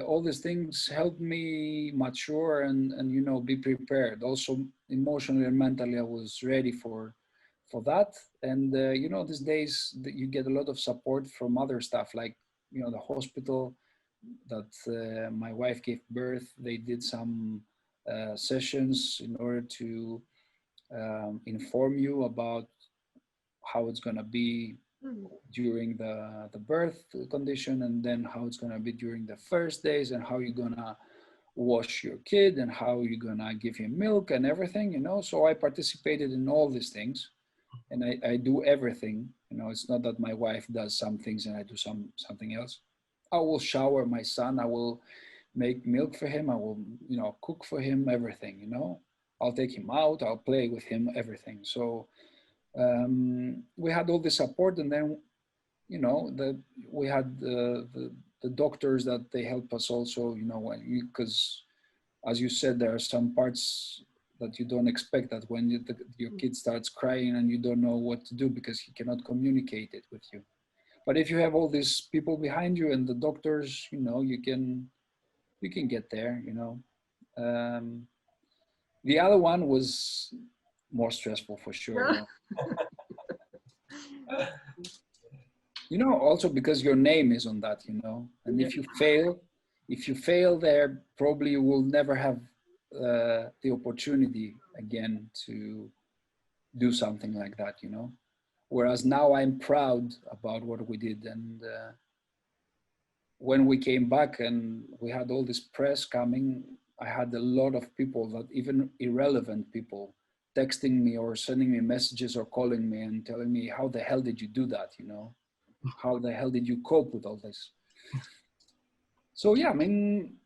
all these things helped me mature and you know, be prepared. Also emotionally and mentally, I was ready for that. And you know, these days you get a lot of support from other stuff, like, you know, the hospital that my wife gave birth. They did some sessions in order to inform you about how it's going to be during the birth condition, and then how it's going to be during the first days, and how you're going to wash your kid, and how you're going to give him milk and everything, you know. So I participated in all these things, and I do everything, you know. It's not that my wife does some things and I do something else. I will shower my son, I will make milk for him, I will, you know, cook for him, everything, you know. I'll take him out, I'll play with him, everything. So we had all the support, and then, you know, we had the doctors that they help us also, you know, because as you said, there are some parts that you don't expect, that when your kid starts crying and you don't know what to do because he cannot communicate it with you. But if you have all these people behind you and the doctors, you know, you can get there, you know. The other one was more stressful for sure. Yeah. You know, also because your name is on that, you know, and if you fail there, probably you will never have the opportunity again to do something like that, you know. Whereas now I'm proud about what we did. And when we came back and we had all this press coming, I had a lot of people, that even irrelevant people, texting me or sending me messages or calling me and telling me, how the hell did you do that, you know? How the hell did you cope with all this? So yeah, I mean,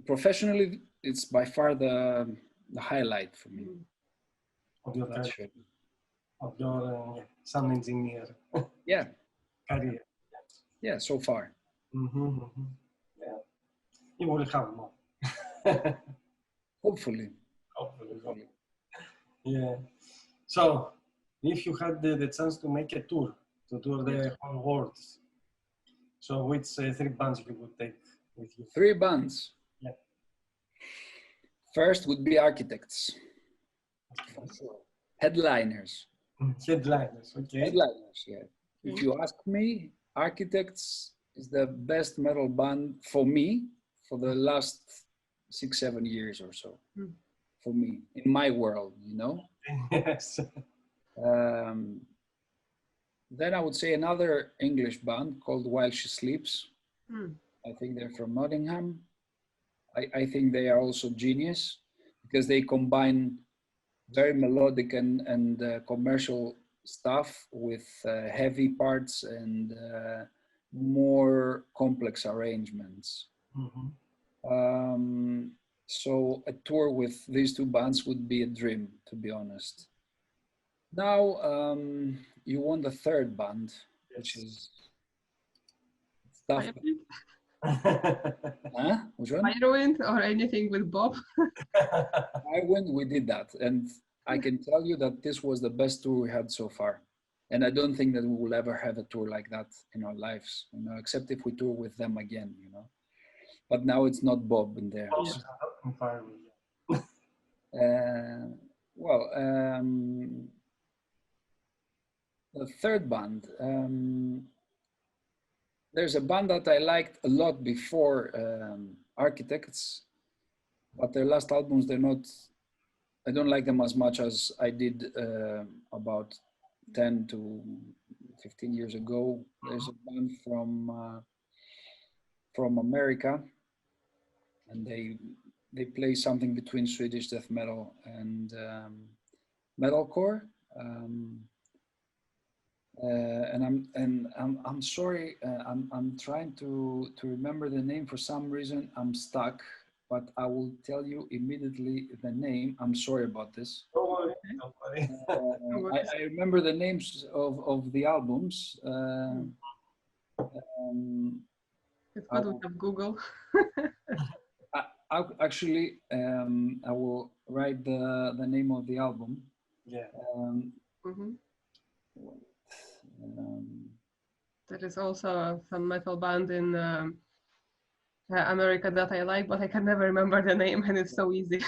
professionally, it's by far the highlight for me. Of your That's career, true. of your sound engineer Yeah, career. yeah, so far. Yeah, you will have more. Hopefully. Hopefully. Yeah. So, if you had the chance to make a tour, to tour the whole world, so which 3 bands you would take with you? 3 bands. Yeah. First would be Architects. For sure. Headliners. Headliners, okay. Headliners, yeah. If you ask me, Architects is the best metal band for me for the last 6-7 years or so. For me, in my world, you know. Yes. Then I would say another English band called While She Sleeps. I think they're from Nottingham. I think they are also genius because they combine very melodic and commercial stuff with heavy parts and more complex arrangements. So a tour with these 2 bands would be a dream, to be honest. Now you want the 3rd band, which is stuff. Huh? Which one? Firewind or anything with Bob? Firewind, we did that, and I can tell you that this was the best tour we had so far. And I don't think that we will ever have a tour like that in our lives, you know, except if we tour with them again, you know. But now it's not Bob in there. The 3rd band, there's a band that I liked a lot before Architects, but their last albums, I don't like them as much as I did about 10 to 15 years ago. There's a band from America, and they play something between Swedish death metal and metalcore. And I'm sorry, I'm trying to remember the name. For some reason I'm stuck, but I will tell you immediately the name. I'm sorry about this. Don't worry. I remember the names of the albums. It's good we have Google. I will write the name of the album. Yeah. There is also some metal band in America that I like, but I can never remember the name, and it's so easy.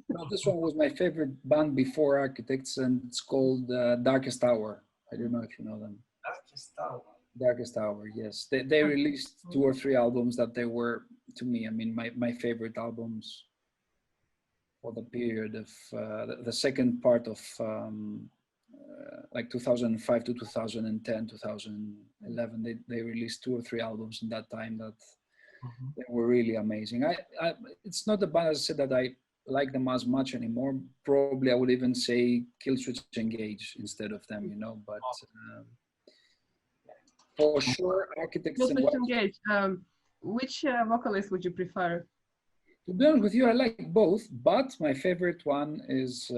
No, this one was my favorite band before Architects, and it's called Darkest Hour. I don't know if you know them. Darkest Hour. Darkest Hour, yes. They released 2 or 3 albums that they were, to me, I mean, my favorite albums for the period of the second part of like 2005 to 2010, 2011. They released 2 or 3 albums in that time that they were really amazing. It's not the band, as I said, that I like them as much anymore. Probably I would even say Killswitch Engage instead of them, you know, but for sure, Architects and Killswitch Engage. Which vocalist would you prefer? To be honest with you, I like both, but my favorite one is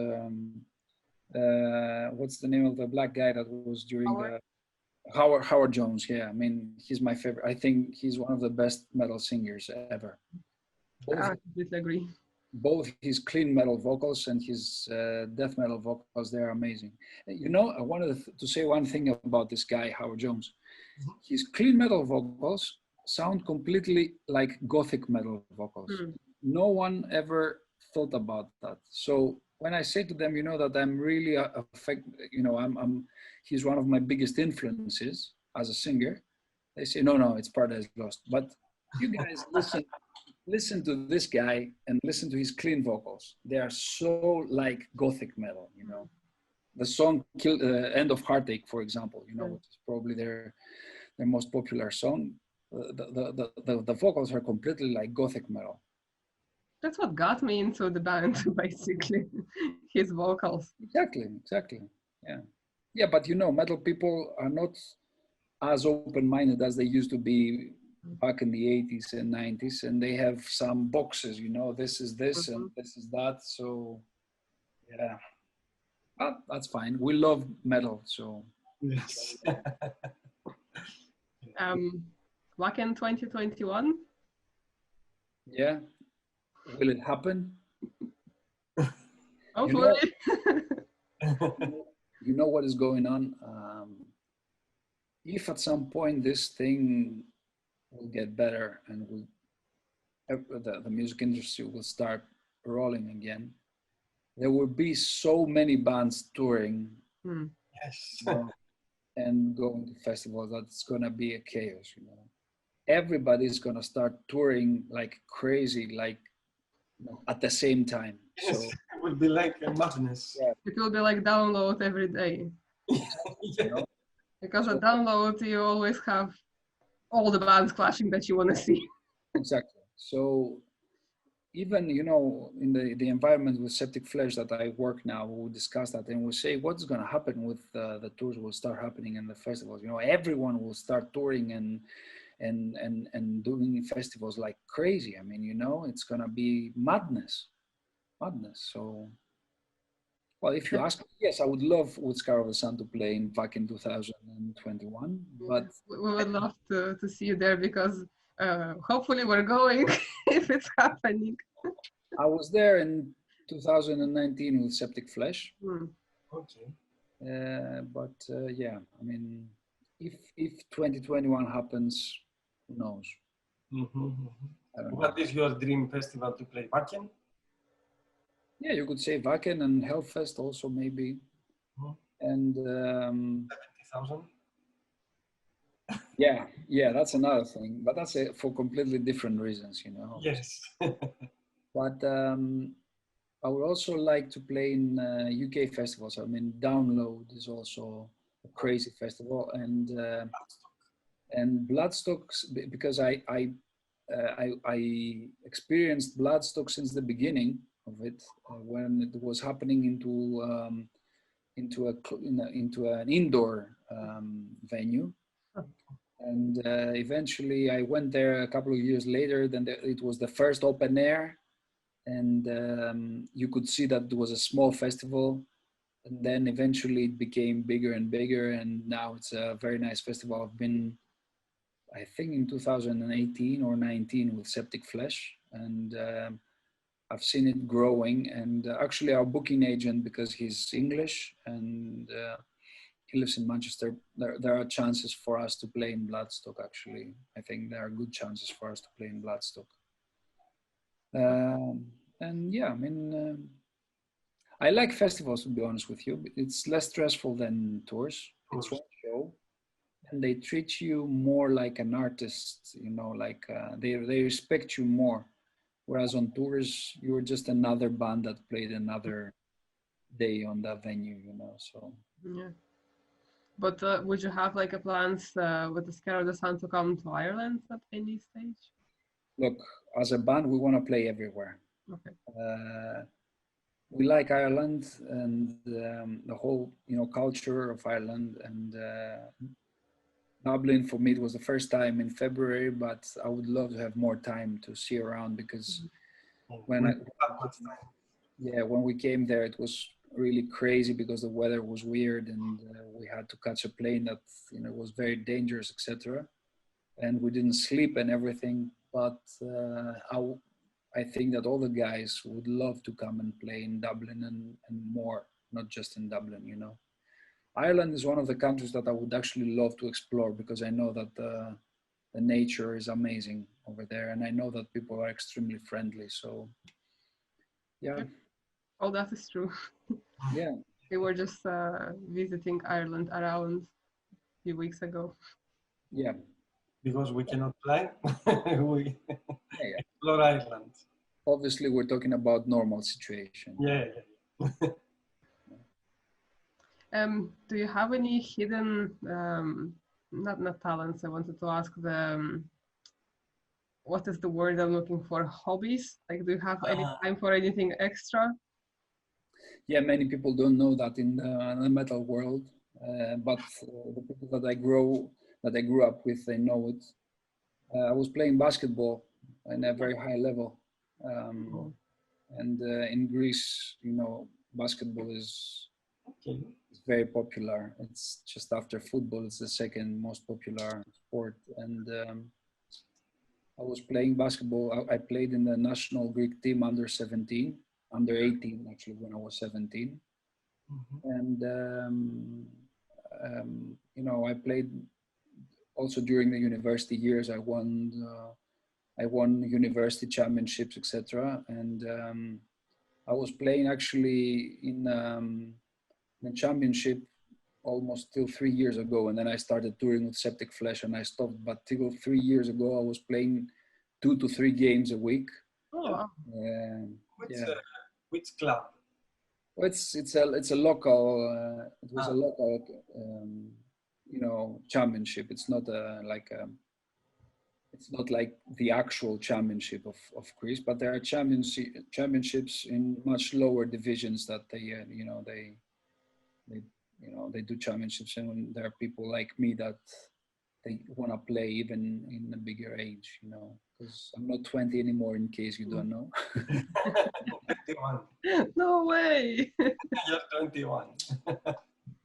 what's the name of the black guy that was during Howard Jones. Yeah, I mean, he's my favorite. I think he's one of the best metal singers ever. I completely agree. Both his clean metal vocals and his death metal vocals, they're amazing. You know, I wanted to say one thing about this guy, Howard Jones. his clean metal vocals sound completely like gothic metal vocals. No one ever thought about that. So when I say to them, you know, that I'm really you know, he's one of my biggest influences as a singer, they say, no, it's Paradise Lost. But you guys listen to this guy and listen to his clean vocals. They are so like gothic metal, you know. The song End of Heartache, for example, you know, which is probably their most popular song. The vocals are completely like gothic metal. That's what got me into the band, basically, his vocals. Exactly. Yeah, but you know, metal people are not as open-minded as they used to be back in the 80s and 90s, and they have some boxes, you know, this is this and this is that. So yeah, but that's fine. We love metal, so yes. Back in 2021. Yeah, will it happen? Hopefully. You know what is going on. If at some point this thing will get better and the music industry will start rolling again, there will be so many bands touring Yes. and going to festivals that it's going to be a chaos, you know. Everybody's going to start touring like crazy, like, you know, at the same time. Yes, So it will be like a madness. yeah. It will be like download every day. You know? Because at download, you always have all the bands clashing that you want to see. Exactly. So even, you know, in the environment with Septic Flesh that I work now, we'll discuss that and we'll say what's going to happen with the tours will start happening in the festivals. You know, everyone will start touring and doing festivals like crazy. I mean, you know, it's going to be madness. So, well, if you ask me, yes, I would love With Scar of the Sun to play back in 2021, but we would love to see you there because hopefully we're going if it's happening. I was there in 2019 with Septic Flesh. Okay. But yeah, I mean, if 2021 happens, who knows? I don't know. What is your dream festival to play? Wacken? Yeah, you could say Wacken and Hellfest also maybe. And 70,000? yeah, that's another thing, but that's for completely different reasons, you know. Yes. But I would also like to play in UK festivals. I mean, Download is also a crazy festival, and Bloodstock, because I experienced Bloodstock since the beginning of it, when it was happening into an indoor venue. And eventually I went there a couple of years later. Then it was the first open air, and you could see that it was a small festival. And then eventually it became bigger and bigger, and now it's a very nice festival. I've been, I think, in 2018 or 19 with Septic Flesh, and I've seen it growing. And actually our booking agent, because he's English and he lives in Manchester, there are chances for us to play in Bloodstock, actually. I think there are good chances for us to play in Bloodstock. And yeah, I mean, I like festivals, to be honest with you. It's less stressful than tours. It's one show, and they treat you more like an artist, you know, like they respect you more. Whereas on tours, you're just another band that played another day on that venue, you know, so. Yeah. But would you have like a plans with the Scare of the Sun to come to Ireland at any stage? Look, as a band, we want to play everywhere. Okay. We like Ireland and the whole, you know, culture of Ireland. And Dublin, for me, it was the first time in February, but I would love to have more time to see around, because when we came there, it was really crazy because the weather was weird, and we had to catch a plane that, you know, was very dangerous, etc. And we didn't sleep and everything. But I think that all the guys would love to come and play in Dublin and more, not just in Dublin, you know. Ireland is one of the countries that I would actually love to explore because I know that the nature is amazing over there, and I know that people are extremely friendly. So, yeah. Oh, that is true. Yeah. We were just visiting Ireland around a few weeks ago. Yeah. Because we cannot fly, we Yeah. explore Ireland. Obviously, we're talking about normal situation. Yeah. Do you have any hidden, not talents? I wanted to ask what is the word I'm looking for? Hobbies? Like, do you have any time for anything extra? Yeah, many people don't know that in the metal world, but the people that I grew up with, they know it. I was playing basketball in a very high level, and in Greece, you know, basketball is very popular. It's just after football, it's the second most popular sport. And I was playing basketball. I played in the national Greek team under 17, under 18 actually when I was 17. And you know, I played also during the university years. I won university championships, etc. And I was playing actually in the championship almost till 3 years ago, and then I started touring with Septic Flesh, and I stopped. But till 3 years ago, I was playing 2 to 3 games a week. Oh, wow. Which club? Well, it's a local. It was a local, you know, championship. It's not it's not like the actual championship of Greece, but there are championships in much lower divisions that they you know they you know they do championships, and when there are people like me that they want to play even in a bigger age, you know, because I'm not 20 anymore, in case you don't know. 21. No way. You're 21.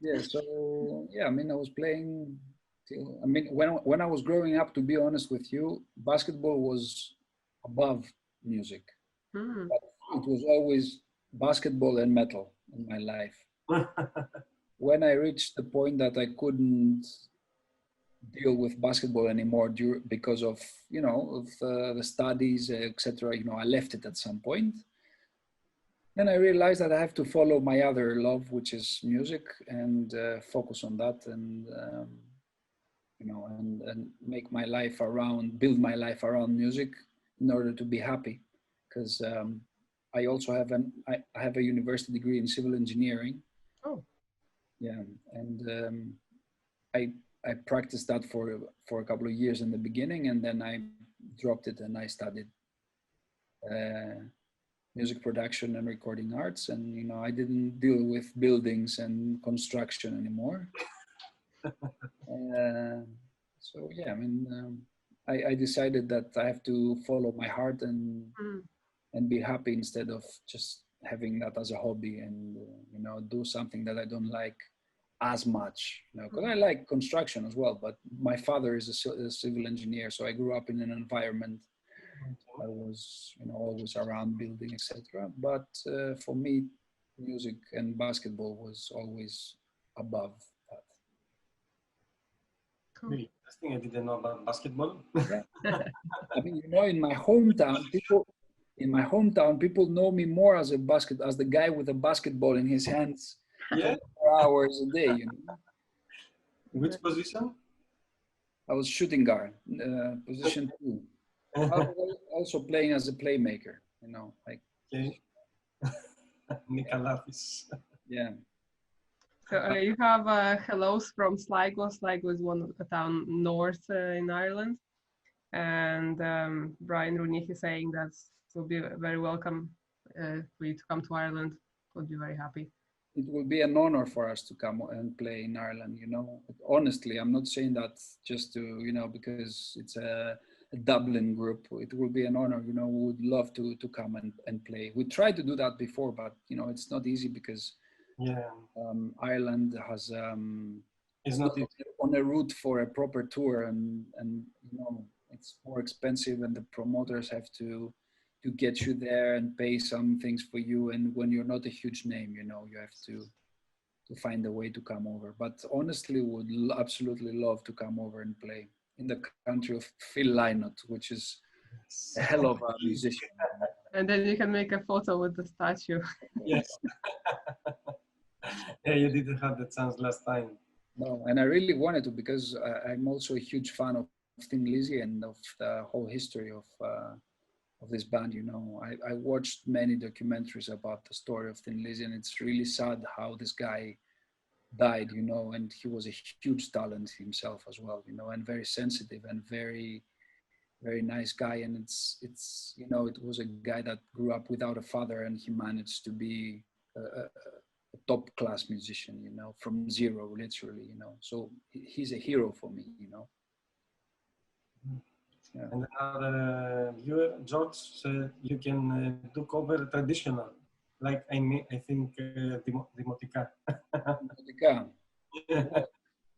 Yeah, so yeah, I mean, I was playing till, I mean, when I was growing up, to be honest with you, basketball was above music. But it was always basketball and metal in my life. When I reached the point that I couldn't deal with basketball anymore because of, you know, of the studies, etc., you know, I left it at some point. Then I realized that I have to follow my other love, which is music, and focus on that, and you know, and make my life around, build my life around music in order to be happy. Because I also have I have a university degree in civil engineering. Oh. Yeah, and I practiced that for a couple of years in the beginning, and then I dropped it and I studied music production and recording arts, and you know, I didn't deal with buildings and construction anymore. So yeah, I mean, I decided that I have to follow my heart and be happy instead of just having that as a hobby, and you know, do something that I don't like as much, you know, because I like construction as well, but my father is a civil engineer, so I grew up in an environment I was, you know, always around building, etc. But for me, music and basketball was always above that. Really interesting. I didn't know about basketball. Yeah. I mean, you know, in my hometown, people know me more as as the guy with a basketball in his hands, Yeah. 4 hours a day. You know? Which position? I was shooting guard, position 2. I was also playing as a playmaker, you know, like. Okay. Nikalafis. Yeah. So you have hellos from Sligo. Sligo is one of the town north in Ireland, and Brian Rooney is saying that it will be very welcome for you to come to Ireland. We'll be very happy. It will be an honor for us to come and play in Ireland, you know. Honestly, I'm not saying that just to, you know, because it's a Dublin group. It will be an honor, you know. We would love to come and play. We tried to do that before, but, you know, it's not easy because Ireland has it's not on a route for a proper tour, and you know, it's more expensive, and the promoters have to get you there and pay some things for you, and when you're not a huge name, you know, you have to find a way to come over. But honestly, would absolutely love to come over and play in the country of Phil Lynott, which is a hell of a musician. And then you can make a photo with the statue. Yes. Yeah, you didn't have the chance last time. No, and I really wanted to, because I'm also a huge fan of Thin Lizzy and of the whole history of this band. You know, I watched many documentaries about the story of Thin Lizzy, and it's really sad how this guy died. You know, and he was a huge talent himself as well. You know, and very sensitive and very, very nice guy. And it's you know, it was a guy that grew up without a father, and he managed to be a top class musician, you know, from zero, literally, you know. So he's a hero for me, you know. Yeah. And another viewer, George, said you can do cover traditional, like I think Demotica. Demotica. Well,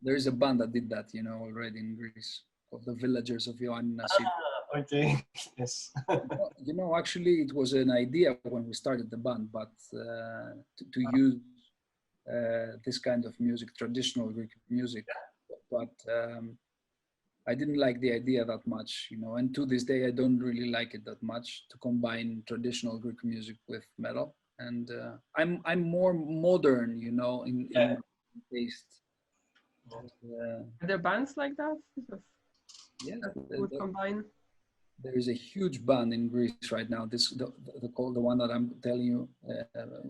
there is a band that did that, you know, already in Greece, of the Villagers of Ioannina City. Okay, yes. You know, actually, it was an idea when we started the band, but to use this kind of music, traditional Greek music, but I didn't like the idea that much, you know, and to this day, I don't really like it that much, to combine traditional Greek music with metal. And I'm more modern, you know, in taste. Are there bands like that? Yeah, would combine. There is a huge band in Greece right now. The one that I'm telling you,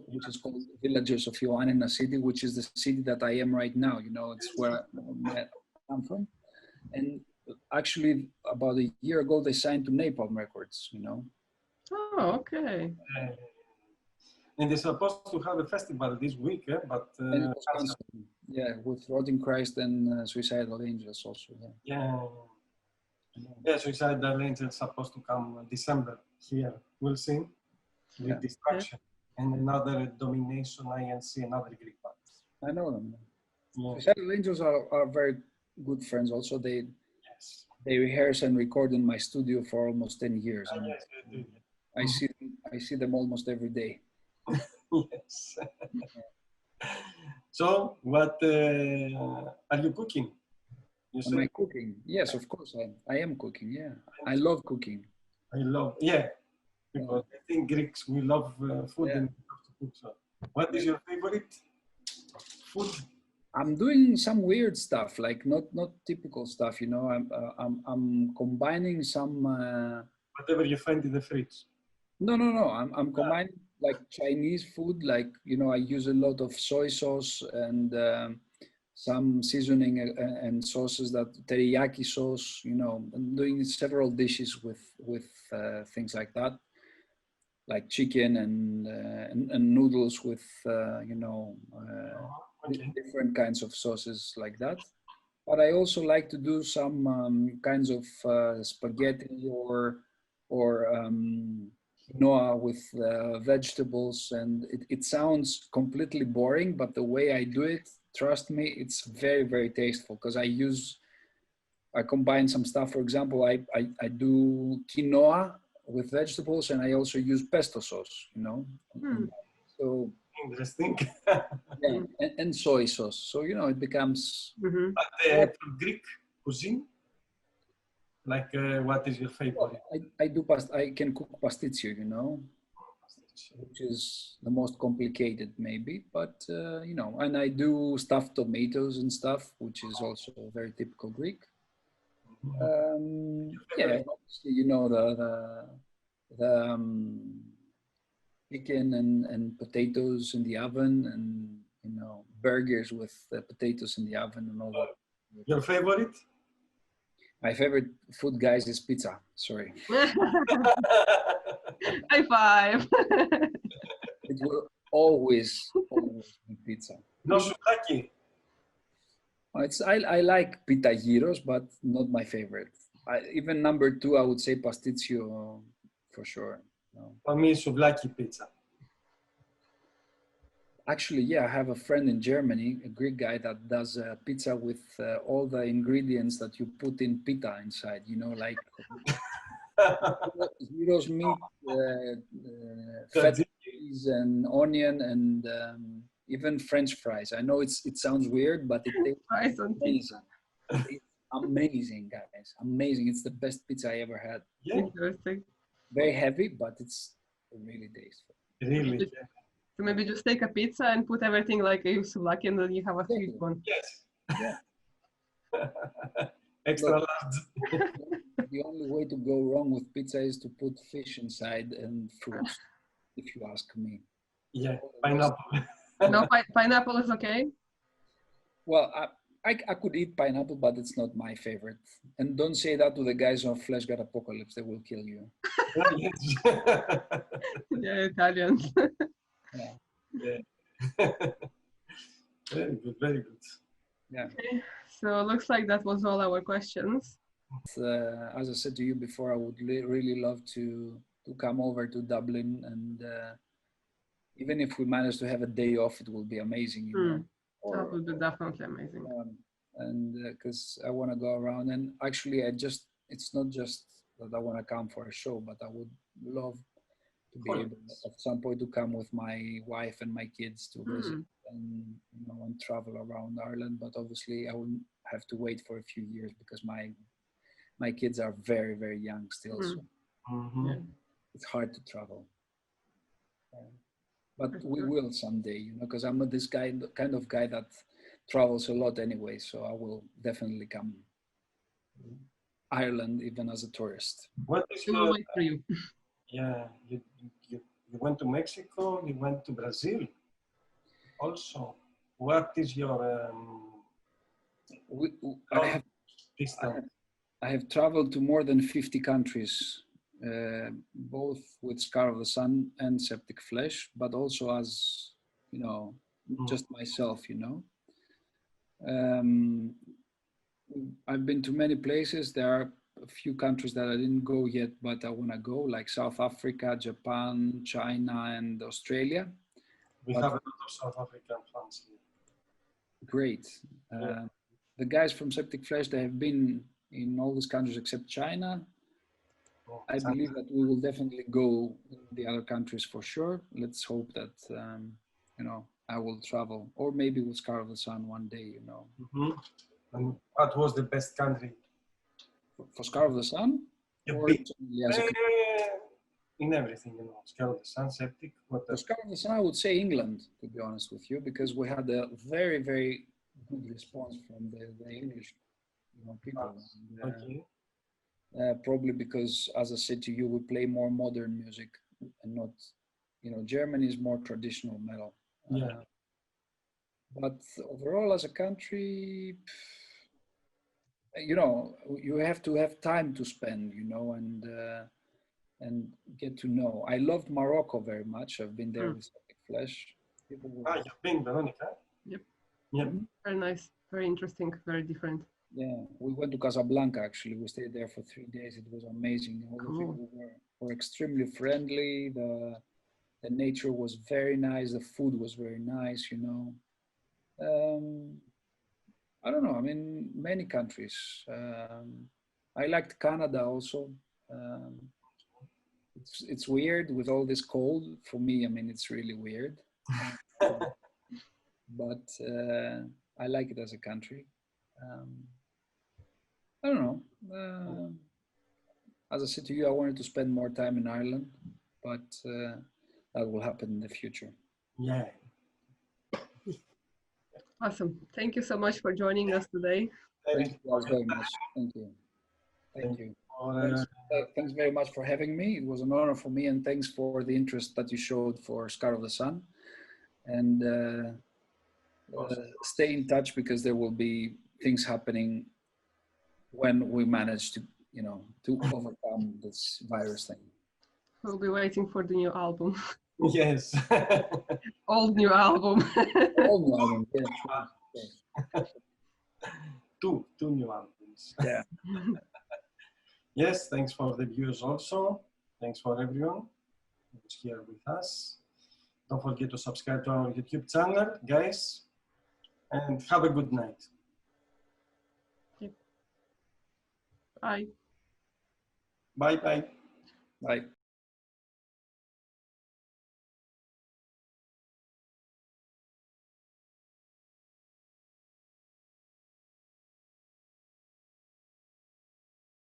which is called Villagers of Ioannina City, which is the city that I am right now. You know, it's where I come from. And actually, about a year ago, they signed to Napalm Records. You know. Oh, okay. And they're supposed to have a festival this week, but and it was canceled. Yeah, with Rotting Christ and Suicidal Angels also. Yeah. Yeah, Suicidal Angels supposed to come December here. We'll see. With Destruction. And another Domination, INC, another Greek band. I know them. Yeah. Suicidal Angels are very good friends. Also, they rehearse and record in my studio for almost 10 years. And yes, I see them almost every day. Yes. So, what are you cooking? Am I cooking? Yes, of course. I am cooking. Yeah, I love cooking. I love, because I think Greeks, we love food and we love to cook. So, what is your favorite food? I'm doing some weird stuff, like not typical stuff. You know, I'm combining some. Whatever you find in the fridge. No. I'm combining like Chinese food. Like, you know, I use a lot of soy sauce and some seasoning and sauces, that teriyaki sauce. You know, I'm doing several dishes with things like that, like chicken and noodles with you know, different kinds of sauces like that. But I also like to do some kinds of spaghetti or quinoa with vegetables, and it sounds completely boring, but the way I do it, trust me, it's very, very tasteful, because I combine some stuff. For example, I do quinoa with vegetables, and I also use pesto sauce, you know. So interesting. Yeah, and soy sauce. So, you know, it becomes. But for Greek cuisine, like what is your favorite? I can cook pasticcio, you know, which is the most complicated maybe, but you know, and I do stuffed tomatoes and stuff, which is also very typical Greek. Yeah, obviously, you know, the chicken and potatoes in the oven, and, you know, burgers with potatoes in the oven and all that. Your favorite? My favorite food, guys, is pizza. Sorry. High five. It will always be pizza. No souvlaki. I like pita gyros, but not my favorite. Even number 2, I would say pasticcio for sure. No. For me, souvlaki pizza. Actually, yeah, I have a friend in Germany, a Greek guy, that does pizza with all the ingredients that you put in pita inside, you know, like gyros meat, feta cheese and onion and even French fries. I know it sounds weird, but it tastes Fries on pizza. amazing. It's amazing, guys. Amazing. It's the best pizza I ever had. Yeah, Interesting. Very heavy, but it's really tasteful. really. So maybe just take a pizza and put everything like a souvlaki, and then you have a huge one. Yes. Yeah. Extra Look, large. the only way to go wrong with pizza is to put fish inside and fruits, if you ask me. Yeah, pineapple. No, pineapple is okay. Well, I could eat pineapple, but it's not my favorite. And don't say that to the guys on Flesh God Apocalypse. They will kill you. Yes. Yeah, Italians. Yeah. Yeah. Very good, very good. Yeah. Okay. So looks like that was all our questions. As I said to you before, I would really love to come over to Dublin, and even if we manage to have a day off, it will be amazing, you know. That would be definitely amazing. And because I want to go around, and actually, it's not just that I want to come for a show, but I would love to be able at some point to come with my wife and my kids to visit and, you know, and travel around Ireland. But obviously, I will have to wait for a few years because my kids are very, very young still, so it's hard to travel. But we will someday, you know, because I'm not this kind of guy that travels a lot anyway. So I will definitely come to Ireland even as a tourist. What is We will wait for you. Yeah, you went to Mexico, you went to Brazil also. What is your I have traveled to more than 50 countries, both with Scar of the Sun and Septic Flesh, but also as, you know, just myself, you know. I've been to many places. There are a few countries that I didn't go yet, but I want to go, like South Africa, Japan, China, and Australia. We have a lot of South African fans here. Great. The guys from Septic Flesh, they have been in all these countries except China. I believe that we will definitely go in the other countries for sure. Let's hope that, you know, I will travel, or maybe with Scar of the Sun one day, you know. And what was the best country? For Scar of the Sun? Or in everything, you know, Scar of the Sun, Septic. For Scar of the Sun, I would say England, to be honest with you, because we had a very, very good response from the English, you know, people. Okay. Probably because, as I said to you, we play more modern music and not, you know, Germany is more traditional metal. Yeah. But overall, as a country, you know, you have to have time to spend, you know, and get to know. I loved Morocco very much. I've been there with Septic Flesh. You've been, Veronica? Yep. Yep. Very nice, very interesting, very different. Yeah, we went to Casablanca actually. We stayed there for 3 days. It was amazing. All the people were extremely friendly. The nature was very nice. The food was very nice, you know. I don't know. I mean, many countries. I liked Canada also. It's weird with all this cold. For me, I mean, it's really weird. But I like it as a country. I don't know. As I said to you, I wanted to spend more time in Ireland, but that will happen in the future. Yeah. Awesome. Thank you so much for joining us today. Thank you guys very much. Thank you. Thank you. Thanks very much for having me. It was an honor for me, and thanks for the interest that you showed for Scar of the Sun. And stay in touch, because there will be things happening when we manage to, you know, to overcome this virus thing. We'll be waiting for the new album. Yes. Old new album. Old new album, yes. Two new albums. Yeah. Yes, thanks for the viewers also. Thanks for everyone who's here with us. Don't forget to subscribe to our YouTube channel, guys, and have a good night. Bye. Bye-bye. Bye.